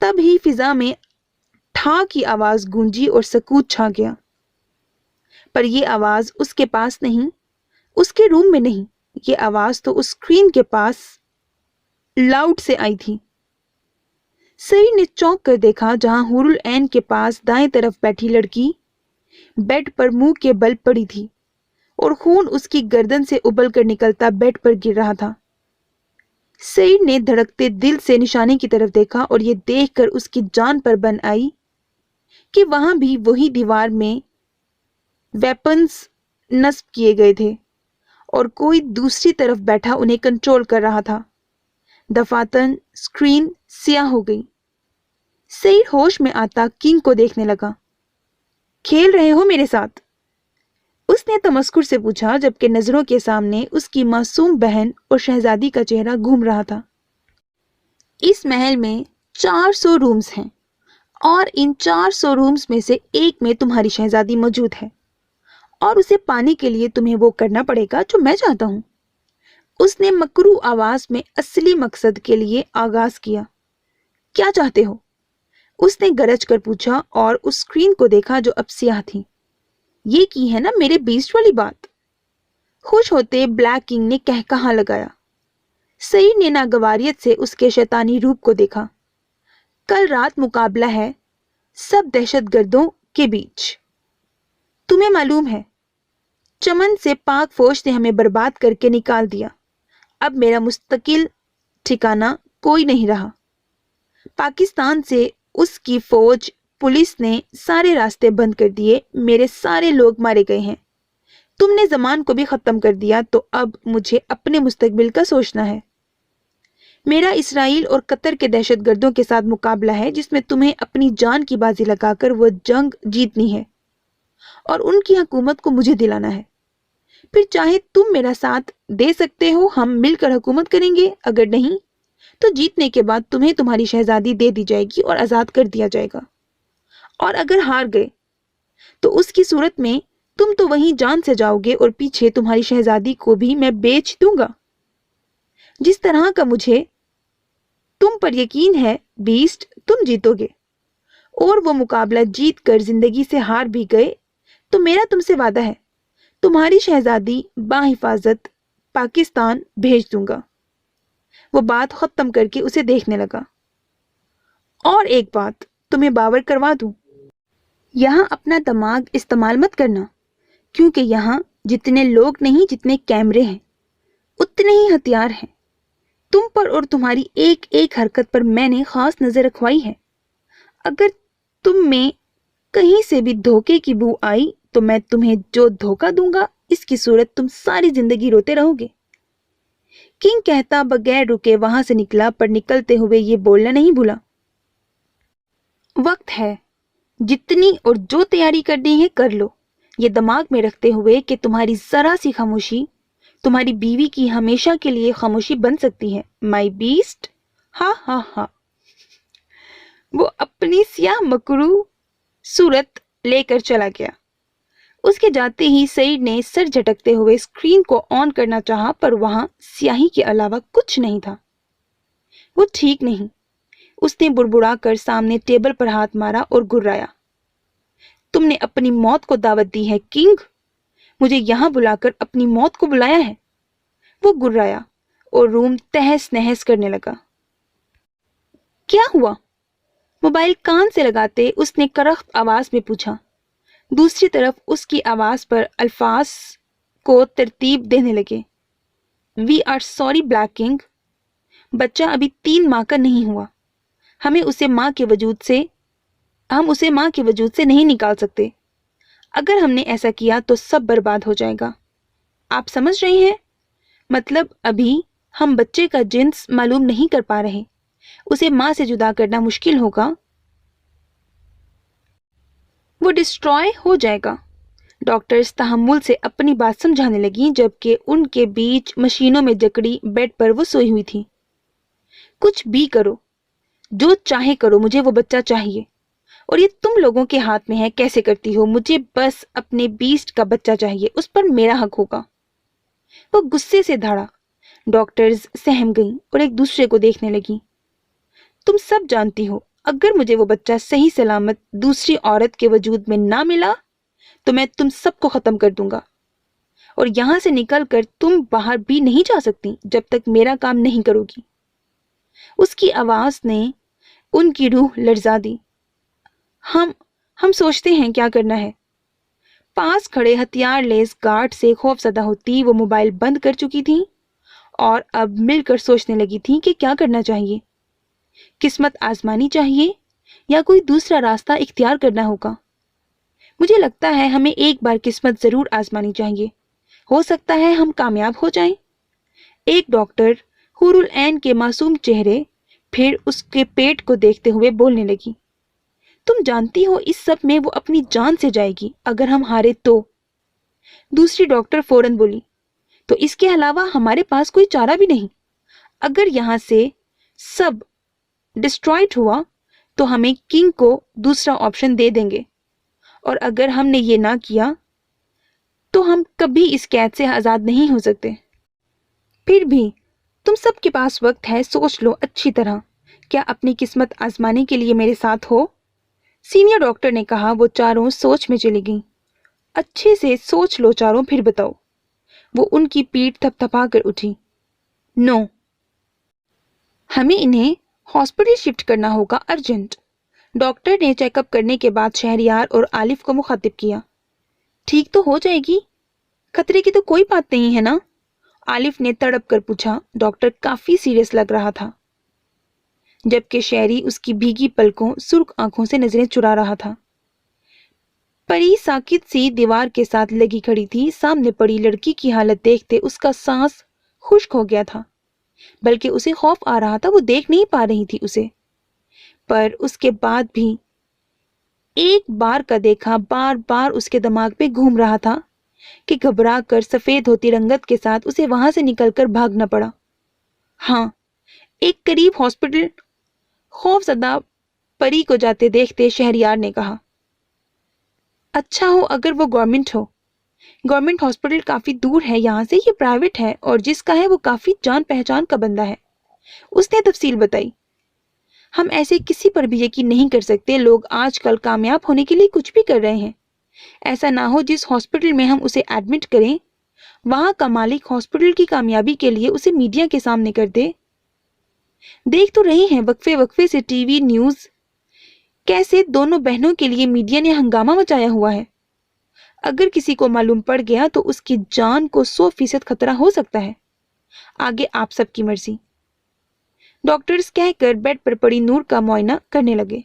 तब ही फिजा में ठा की आवाज गूंजी और सकूत छा गया। पर यह आवाज उसके पास नहीं, उसके रूम में नहीं, ये आवाज तो उस स्क्रीन के पास लाउड से आई थी। सईद ने चौंक कर देखा, जहां हुरुल ऐन के पास दाएं तरफ बैठी लड़की बेड पर मुंह के बल पड़ी थी और खून उसकी गर्दन से उबल कर निकलता बेड पर गिर रहा था। सईद ने धड़कते दिल से निशाने की तरफ देखा और ये देखकर उसकी जान पर बन आई कि वहां भी वही दीवार में वेपन्स नस्ब किए गए थे और कोई दूसरी तरफ बैठा उन्हें कंट्रोल कर रहा था। दफातन स्क्रीन स्याह हो गई। सईद होश में आता किंग को देखने लगा। खेल रहे हो मेरे साथ? उसने तमस्कुर से पूछा, जबकि नजरों के सामने उसकी मासूम बहन और शहजादी का चेहरा घूम रहा था। इस महल में 400 रूम्स हैं और इन 400 रूम्स में से एक में तुम्हारी शहजादी मौजूद है और उसे पाने के लिए तुम्हें वो करना पड़ेगा जो मैं चाहता हूं। उसने मकरू आवाज में असली मकसद के लिए आगाज किया। क्या चाहते हो? उसने गरज कर पूछा और उस स्क्रीन को देखा जो अब स्याह थी। ये की है ना मेरे बीस्ट वाली बात? खुश होते ब्लैक किंग ने कहकहा लगाया। सईद ने नागवारियत से उसके शैतानी रूप को देखा। कल रात मुकाबला है सब दहशतगर्दों के बीच। तुम्हें मालूम है, चमन से पाक फौज ने हमें बर्बाद करके निकाल दिया। अब मेरा मुस्तकिल ठिकाना कोई नहीं रहा। पाकिस्तान से उसकी फौज पुलिस ने सारे रास्ते बंद कर दिए। मेरे सारे लोग मारे गए हैं। तुमने जमान को भी खत्म कर दिया, तो अब मुझे अपने मुस्तकबिल का सोचना है। मेरा इसराइल और कतर के दहशतगर्दों के साथ मुकाबला है, जिसमें तुम्हें अपनी जान की बाजी लगाकर वो जंग जीतनी है और उनकी हुकूमत को मुझे दिलाना है। फिर चाहे तुम मेरा साथ दे सकते हो, हम मिलकर हुकूमत करेंगे। अगर नहीं तो जीतने के बाद तुम्हें तुम्हारी शहजादी दे दी जाएगी और आजाद कर दिया जाएगा। और अगर हार गए तो उसकी सूरत में तुम तो वहीं जान से जाओगे और पीछे तुम्हारी शहजादी को भी मैं बेच दूंगा। जिस तरह का मुझे तुम पर यकीन है बीस्ट, तुम जीतोगे और वो मुकाबला जीत कर जिंदगी से हार भी गए तो मेरा तुमसे वादा है, तुम्हारी शहजादी बाहिफाजत पाकिस्तान भेज दूंगा। वो बात खत्म करके उसे देखने लगा। और एक बात तुम्हें बावर करवा दूं, यहां अपना दिमाग इस्तेमाल मत करना, क्योंकि यहां जितने लोग नहीं जितने कैमरे हैं उतने ही हथियार हैं। तुम पर और तुम्हारी एक एक हरकत पर मैंने खास नजर रखवाई है। अगर तुम में कहीं से भी धोखे की बू आई तो मैं तुम्हें जो धोखा दूंगा, इसकी सूरत तुम सारी जिंदगी रोते रहोगे। किंग कहता बगैर रुके वहां से निकला, पर निकलते हुए ये बोलना नहीं भूला, वक्त है, जितनी और जो तैयारी करनी है कर लो। ये दिमाग में रखते हुए कि तुम्हारी जरा सी खामोशी तुम्हारी बीवी की हमेशा के लिए खामोशी बन सकती है। माई बीस्ट। हा हा हा। वो अपनी सियाह मकरू सूरत लेकर चला गया। उसके जाते ही सईद ने सर झटकते हुए स्क्रीन को ऑन करना चाहा, पर वहां स्याही के अलावा कुछ नहीं था। वो ठीक नहीं। उसने बुड़बुड़ा कर सामने टेबल पर हाथ मारा और गुर्राया। तुमने अपनी मौत को दावत दी है किंग। مجھے یہاں بلا کر اپنی موت کو بلایا ہے۔ وہ گرایا اور روم تہس نہس کرنے لگا۔ کیا ہوا؟ موبائل کان سے لگاتے اس نے کرخت آواز میں پوچھا۔ دوسری طرف اس کی آواز پر الفاظ کو ترتیب دینے لگے۔ We are sorry black king, بچہ ابھی 3 ماہ کا نہیں ہوا، ہم اسے ماں کے وجود سے نہیں نکال سکتے۔ اگر ہم نے ایسا کیا تو سب برباد ہو جائے گا۔ آپ سمجھ رہے ہیں؟ مطلب ابھی ہم بچے کا جنس معلوم نہیں کر پا رہے، اسے ماں سے جدا کرنا مشکل ہوگا، وہ ڈسٹرائے ہو جائے گا۔ ڈاکٹرز تحمل سے اپنی بات سمجھانے لگیں جبکہ ان کے بیچ مشینوں میں جکڑی بیڈ پر وہ سوئی ہوئی تھی۔ کچھ بھی کرو، جو چاہے کرو، مجھے وہ بچہ چاہیے، اور یہ تم لوگوں کے ہاتھ میں ہے کیسے کرتی ہو۔ مجھے بس اپنے بیسٹ کا بچہ چاہیے، اس پر میرا حق ہوگا۔ وہ غصے سے دھاڑا۔ ڈاکٹرز سہم گئیں اور ایک دوسرے کو دیکھنے لگیں۔ تم سب جانتی ہو اگر مجھے وہ بچہ صحیح سلامت دوسری عورت کے وجود میں نہ ملا تو میں تم سب کو ختم کر دوں گا، اور یہاں سے نکل کر تم باہر بھی نہیں جا سکتی جب تک میرا کام نہیں کرو گی۔ اس کی آواز نے ان کی روح لرزا دی۔ ہم سوچتے ہیں کیا کرنا ہے۔ پاس کھڑے ہتھیار لیس گارڈ سے خوف زدہ ہوتی وہ موبائل بند کر چکی تھی اور اب مل کر سوچنے لگی تھی کہ کیا کرنا چاہیے۔ قسمت آزمانی چاہیے یا کوئی دوسرا راستہ اختیار کرنا ہوگا۔ مجھے لگتا ہے ہمیں ایک بار قسمت ضرور آزمانی چاہیے، ہو سکتا ہے ہم کامیاب ہو جائیں۔ ایک ڈاکٹر حور العین کے معصوم چہرے پھر اس کے پیٹ کو دیکھتے ہوئے بولنے لگی۔ تم جانتی ہو اس سب میں وہ اپنی جان سے جائے گی اگر ہم ہارے تو۔ دوسری ڈاکٹر فوراً بولی، تو اس کے علاوہ ہمارے پاس کوئی چارہ بھی نہیں۔ اگر یہاں سے سب ڈسٹرائڈ ہوا تو ہمیں کنگ کو دوسرا آپشن دے دیں گے، اور اگر ہم نے یہ نہ کیا تو ہم کبھی اس قید سے آزاد نہیں ہو سکتے۔ پھر بھی تم سب کے پاس وقت ہے، سوچ لو اچھی طرح، کیا اپنی قسمت آزمانے کے لیے میرے ساتھ ہو؟ سینئر ڈاکٹر نے کہا۔ وہ چاروں سوچ میں چلی گئیں۔ اچھے سے سوچ لو چاروں، پھر بتاؤ۔ وہ ان کی پیٹھ تھپ تھپا کر اٹھی۔ نو، ہمیں انہیں ہاسپٹل شفٹ کرنا ہوگا، ارجنٹ۔ ڈاکٹر نے چیک اپ کرنے کے بعد شہریار اور عالف کو مخاطب کیا۔ ٹھیک تو ہو جائے گی، خطرے کی تو کوئی بات نہیں ہے نا؟ عالف نے تڑپ کر پوچھا۔ ڈاکٹر کافی سیریس لگ رہا تھا جبکہ شہری اس کی بھیگی پلکوں سرخ آنکھوں سے نظریں چرا رہا تھا۔ پری ساکت سی دیوار کے ساتھ لگی کھڑی تھی۔ سامنے پڑی لڑکی کی حالت دیکھتے اس کا سانس خشک ہو گیا تھا، بلکہ اسے خوف آ رہا تھا۔ وہ دیکھ نہیں پا رہی تھی اسے، پر اس کے بعد بھی ایک بار کا دیکھا بار بار اس کے دماغ پہ گھوم رہا تھا کہ گھبرا کر سفید ہوتی رنگت کے ساتھ اسے وہاں سے نکل کر بھاگنا پڑا۔ ہاں، ایک قریب ہاسپٹل۔ خوف زدہ پری کو جاتے دیکھتے شہریار نے کہا، اچھا ہو اگر وہ گورنمنٹ ہو۔ گورنمنٹ ہاسپٹل کافی دور ہے یہاں سے، یہ پرائیویٹ ہے، اور جس کا ہے وہ کافی جان پہچان کا بندہ ہے۔ اس نے تفصیل بتائی۔ ہم ایسے کسی پر بھی یقین نہیں کر سکتے، لوگ آج کل کامیاب ہونے کے لیے کچھ بھی کر رہے ہیں۔ ایسا نہ ہو جس ہاسپٹل میں ہم اسے ایڈمٹ کریں وہاں کا مالک ہاسپٹل کی کامیابی کے لیے اسے میڈیا کے سامنے کر دے۔ دیکھ تو رہے ہیں وقفے وقفے سے ٹی وی نیوز کیسے دونوں بہنوں کے لیے میڈیا نے ہنگامہ مچایا ہوا ہے۔ اگر کسی کو معلوم پڑ گیا تو اس کی جان کو 100% خطرہ ہو سکتا ہے۔ آگے آپ سب کی مرضی۔ ڈاکٹرز کہہ کر بیڈ پر پڑی نور کا معائنہ کرنے لگے۔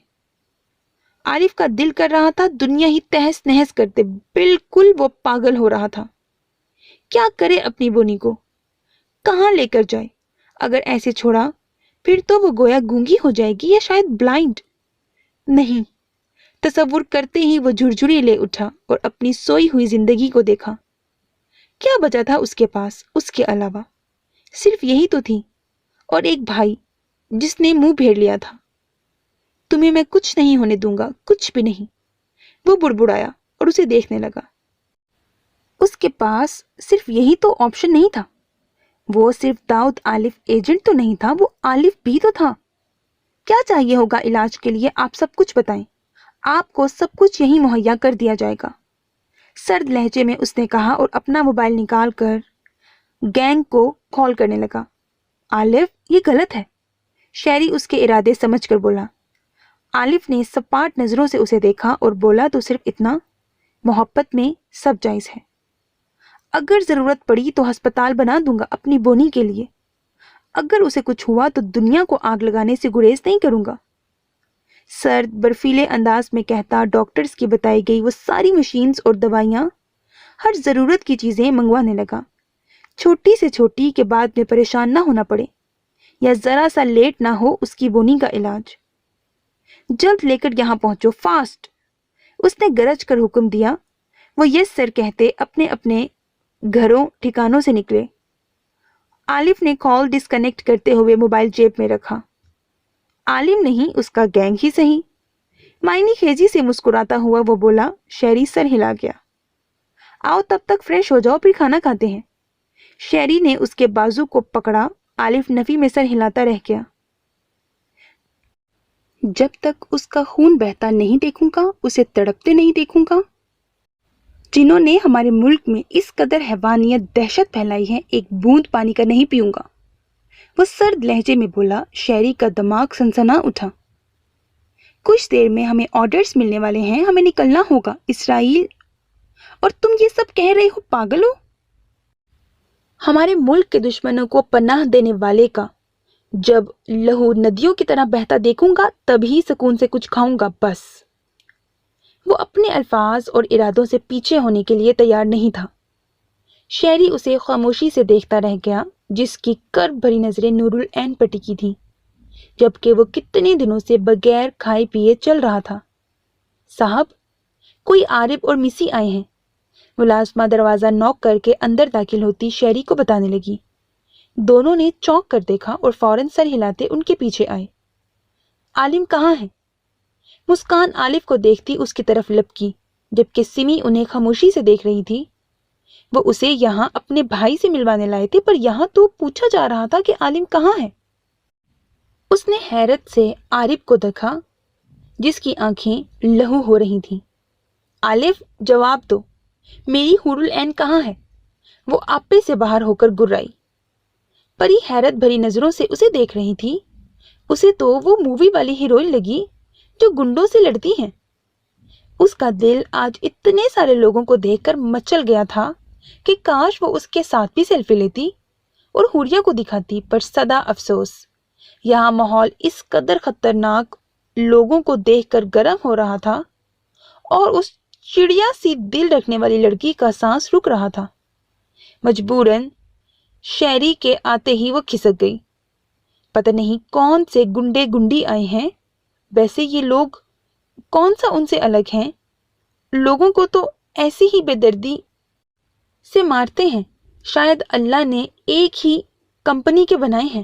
عارف کا دل کر رہا تھا دنیا ہی تہس نہس کرتے، بالکل وہ پاگل ہو رہا تھا۔ کیا کرے اپنی بونی کو، کہاں لے کر جائے؟ اگر ایسے چھوڑا پھر تو وہ گویا گونگی ہو جائے گی یا شاید بلائنڈ۔ نہیں، تصور کرتے ہی وہ جھرجھری لے اٹھا اور اپنی سوئی ہوئی زندگی کو دیکھا۔ کیا بچا تھا اس کے پاس اس کے علاوہ؟ صرف یہی تو تھی، اور ایک بھائی جس نے منہ پھیر لیا تھا۔ تمہیں میں کچھ نہیں ہونے دوں گا، کچھ بھی نہیں، وہ بڑبڑایا اور اسے دیکھنے لگا۔ اس کے پاس صرف یہی تو آپشن نہیں تھا۔ وہ صرف داؤد عالف ایجنٹ تو نہیں تھا، وہ عالف بھی تو تھا۔ کیا چاہیے ہوگا علاج کے لیے؟ آپ سب کچھ بتائیں، آپ کو سب کچھ یہیں مہیا کر دیا جائے گا۔ سرد لہجے میں اس نے کہا اور اپنا موبائل نکال کر گینگ کو کال کرنے لگا۔ آلف، یہ غلط ہے، شہری اس کے ارادے سمجھ کر بولا۔ آلف نے سپاٹ نظروں سے اسے دیکھا اور بولا، تو صرف اتنا، محبت میں سب جائز ہے۔ اگر ضرورت پڑی تو ہسپتال بنا دوں گا اپنی بونی کے لیے۔ اگر اسے کچھ ہوا تو دنیا کو آگ لگانے سے گریز نہیں کروں گا۔ سرد برفیلے انداز میں کہتا ڈاکٹرز کی بتائی گئی وہ ساری مشینز اور دوائیاں، ہر ضرورت کی چیزیں منگوانے لگا، چھوٹی سے چھوٹی کہ بعد میں پریشان نہ ہونا پڑے یا ذرا سا لیٹ نہ ہو اس کی بونی کا علاج۔ جلد لے کر یہاں پہنچو، فاسٹ، اس نے گرج کر حکم دیا۔ وہ یس سر کہتے اپنے اپنے گھروں ٹھکانوں سے نکلے۔ آلف نے کال ڈسکنیکٹ کرتے ہوئے موبائل جیب میں رکھا۔ عالم نہیں، اس کا گینگ ہی صحیح۔ معنی خیزی سے مسکراتا ہوا وہ بولا۔ شہری سر ہلا گیا۔ آؤ تب تک فریش ہو جاؤ، پھر کھانا کھاتے ہیں۔ شہری نے اس کے بازو کو پکڑا۔ آلف نفی میں سر ہلاتا رہ گیا۔ جب تک اس کا خون بہتا نہیں دیکھوں گا، اسے تڑپتے نہیں دیکھوں گا۔ جنہوں نے ہمارے ملک میں اس قدر حیوانیت دہشت پھیلائی ہے، ایک بوند پانی کا نہیں پیوں گا، وہ سرد لہجے میں بولا۔ شہری کا دماغ سنسنا اٹھا۔ کچھ دیر میں ہمیں آرڈرز ملنے والے ہیں، ہمیں نکلنا ہوگا اسرائیل، اور تم یہ سب کہہ رہے ہو، پاگل ہو؟ ہمارے ملک کے دشمنوں کو پناہ دینے والے کا جب لہو ندیوں کی طرح بہتا دیکھوں گا تبھی سکون سے کچھ کھاؤں گا، بس۔ وہ اپنے الفاظ اور ارادوں سے پیچھے ہونے کے لیے تیار نہیں تھا۔ شہری اسے خاموشی سے دیکھتا رہ گیا، جس کی کرب بھری نظریں نور العین پر ٹکی تھیں، جبکہ وہ کتنے دنوں سے بغیر کھائے پیے چل رہا تھا۔ صاحب، کوئی عارف اور مسی آئے ہیں، ملازمہ دروازہ نوک کر کے اندر داخل ہوتی شہری کو بتانے لگی۔ دونوں نے چونک کر دیکھا اور فوراً سر ہلاتے ان کے پیچھے آئے۔ عالم کہاں ہے؟ مسکان آلف کو دیکھتی اس کی طرف لپکی، جبکہ سمی انہیں خاموشی سے دیکھ رہی تھی۔ وہ اسے یہاں اپنے بھائی سے ملوانے لائے تھے، پر یہاں تو پوچھا جا رہا تھا کہ عالم کہاں ہے۔ اس نے حیرت سے عارف کو دیکھا، جس کی آنکھیں لہو ہو رہی تھیں۔ آلف، جواب دو، میری حور العین کہاں ہے؟ وہ آپے سے باہر ہو کر گرائی۔ پری حیرت بھری نظروں سے اسے دیکھ رہی تھی۔ اسے تو وہ مووی والی ہیروئن لگی جو گنڈوں سے لڑتی ہیں۔ اس کا دل آج اتنے سارے لوگوں کو دیکھ کر مچل گیا تھا کہ کاش وہ اس کے ساتھ بھی سیلفی لیتی اور حوریہ کو دکھاتی، پر صدا افسوس، یہاں ماحول اس قدر خطرناک لوگوں کو دیکھ کر گرم ہو رہا تھا اور اس چڑیا سی دل رکھنے والی لڑکی کا سانس رک رہا تھا۔ مجبوراً شہری کے آتے ہی وہ کھسک گئی۔ پتہ نہیں کون سے گنڈے گنڈی آئے ہیں، ویسے یہ لوگ کون سا ان سے الگ ہیں؟ لوگوں کو تو ایسی ہی بے دردی سے مارتے ہیں۔ شاید اللہ نے ایک ہی کمپنی کے بنائے ہیں،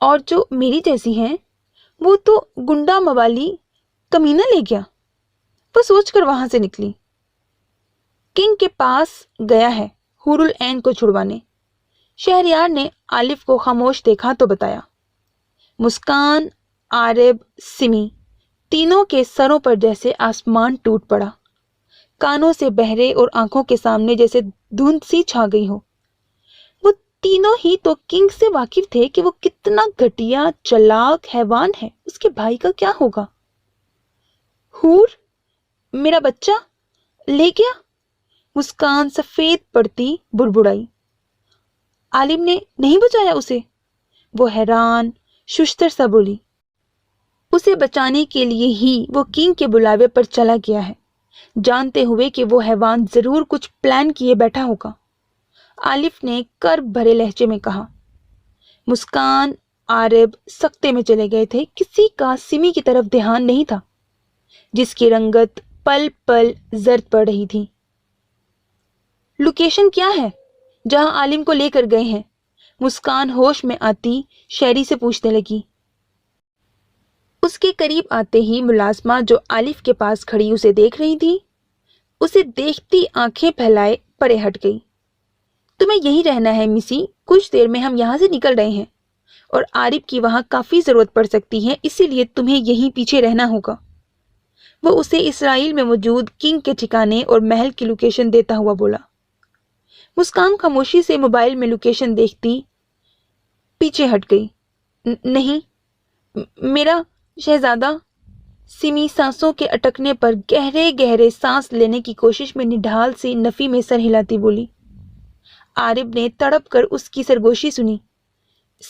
اور جو میری جیسی ہیں وہ تو گنڈا موالی کمینہ لے گیا۔ وہ سوچ کر وہاں سے نکلی۔ کنگ کے پاس گیا ہے حور العین کو چھڑوانے۔ شہریار نے آلف کو خاموش دیکھا تو بتایا۔ مسکان، عارب، سمی، تینوں کے سروں پر جیسے آسمان ٹوٹ پڑا، کانوں سے بہرے اور آنکھوں کے سامنے جیسے دھند سی چھا گئی ہو۔ وہ تینوں ہی تو کنگ سے واقف تھے کہ وہ کتنا گھٹیا چلاک حیوان ہے، اس کے بھائی کا کیا ہوگا؟ حور، میرا بچہ لے گیا؟ مسکان سفید پڑتی بڑبڑائی۔ عالم نے نہیں بچایا اسے؟ وہ حیران ششتر سا بولی۔ اسے بچانے کے لیے ہی وہ کنگ کے بلاوے پر چلا گیا ہے، جانتے ہوئے کہ وہ حیوان ضرور کچھ پلان کیے بیٹھا ہوگا، آلف نے کرب بھرے لہجے میں کہا۔ مسکان، عارب سکتے میں چلے گئے تھے، کسی کا سمی کی طرف دھیان نہیں تھا، جس کی رنگت پل پل زرد پڑ رہی تھی۔ لوکیشن کیا ہے جہاں عالم کو لے کر گئے ہیں؟ مسکان ہوش میں آتی شہری سے پوچھنے لگی۔ اس کے قریب آتے ہی ملازمہ جو آلف کے پاس کھڑی اسے دیکھ رہی تھی، اسے دیکھتی آنکھیں پھیلائے پرے ہٹ گئی۔ تمہیں یہی رہنا ہے مسی، کچھ دیر میں ہم یہاں سے نکل رہے ہیں اور عارف کی وہاں کافی ضرورت پڑ سکتی ہے، اسی لیے تمہیں یہیں پیچھے رہنا ہوگا۔ وہ اسے اسرائیل میں موجود کنگ کے ٹھکانے اور محل کی لوکیشن دیتا ہوا بولا۔ مسکان خاموشی سے موبائل میں لوکیشن دیکھتی پیچھے ہٹ گئی۔ نہیں، میرا شہزادہ۔ سمی سانسوں کے اٹکنے پر گہرے گہرے سانس لینے کی کوشش میں نڈھال سی نفی میں سر ہلاتی بولی۔ عارف نے تڑپ کر اس کی سرگوشی سنی۔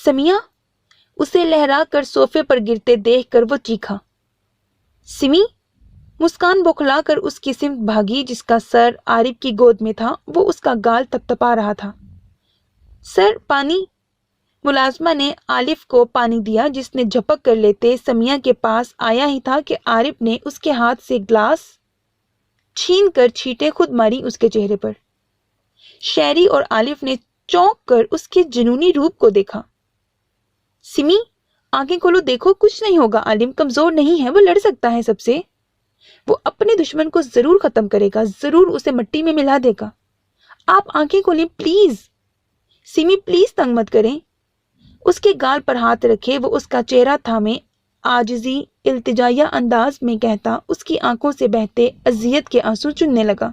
سمیہ! اسے لہرا کر صوفے پر گرتے دیکھ کر وہ چیخا۔ سمی! مسکان بوکھلا کر اس کی سمت بھاگی جس کا سر عارف کی گود میں تھا۔ وہ اس کا گال تپتپا رہا تھا۔ سر، پانی! ملازمہ نے عارف کو پانی دیا جس نے جھپک کر لیتے سمیہ کے پاس آیا ہی تھا کہ عارف نے اس کے ہاتھ سے گلاس چھین کر چھینٹیں خود ماری اس کے چہرے پر۔ شہری اور عارف نے چونک کر اس کے جنونی روپ کو دیکھا۔ سمی! آنکھیں کھولو، دیکھو، کچھ نہیں ہوگا۔ عالم کمزور نہیں ہے، وہ لڑ سکتا ہے سب سے۔ وہ اپنے دشمن کو ضرور ختم کرے گا، ضرور اسے مٹی میں ملا دے گا۔ آپ آنکھیں کھولیں پلیز۔ سمی پلیز تنگ مت کریں۔ اس کے گال پر ہاتھ رکھے وہ اس کا چہرہ تھامے عاجزی التجائیہ انداز میں کہتا، اس کی آنکھوں سے بہتے اذیت کے آنسو چننے لگا۔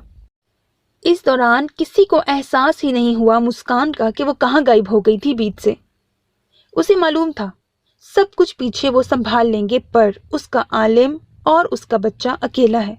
اس دوران کسی کو احساس ہی نہیں ہوا مسکان کا کہ وہ کہاں غائب ہو گئی تھی بیچ سے۔ اسے معلوم تھا سب کچھ پیچھے وہ سنبھال لیں گے، پر اس کا عالم اور اس کا بچہ اکیلا ہے۔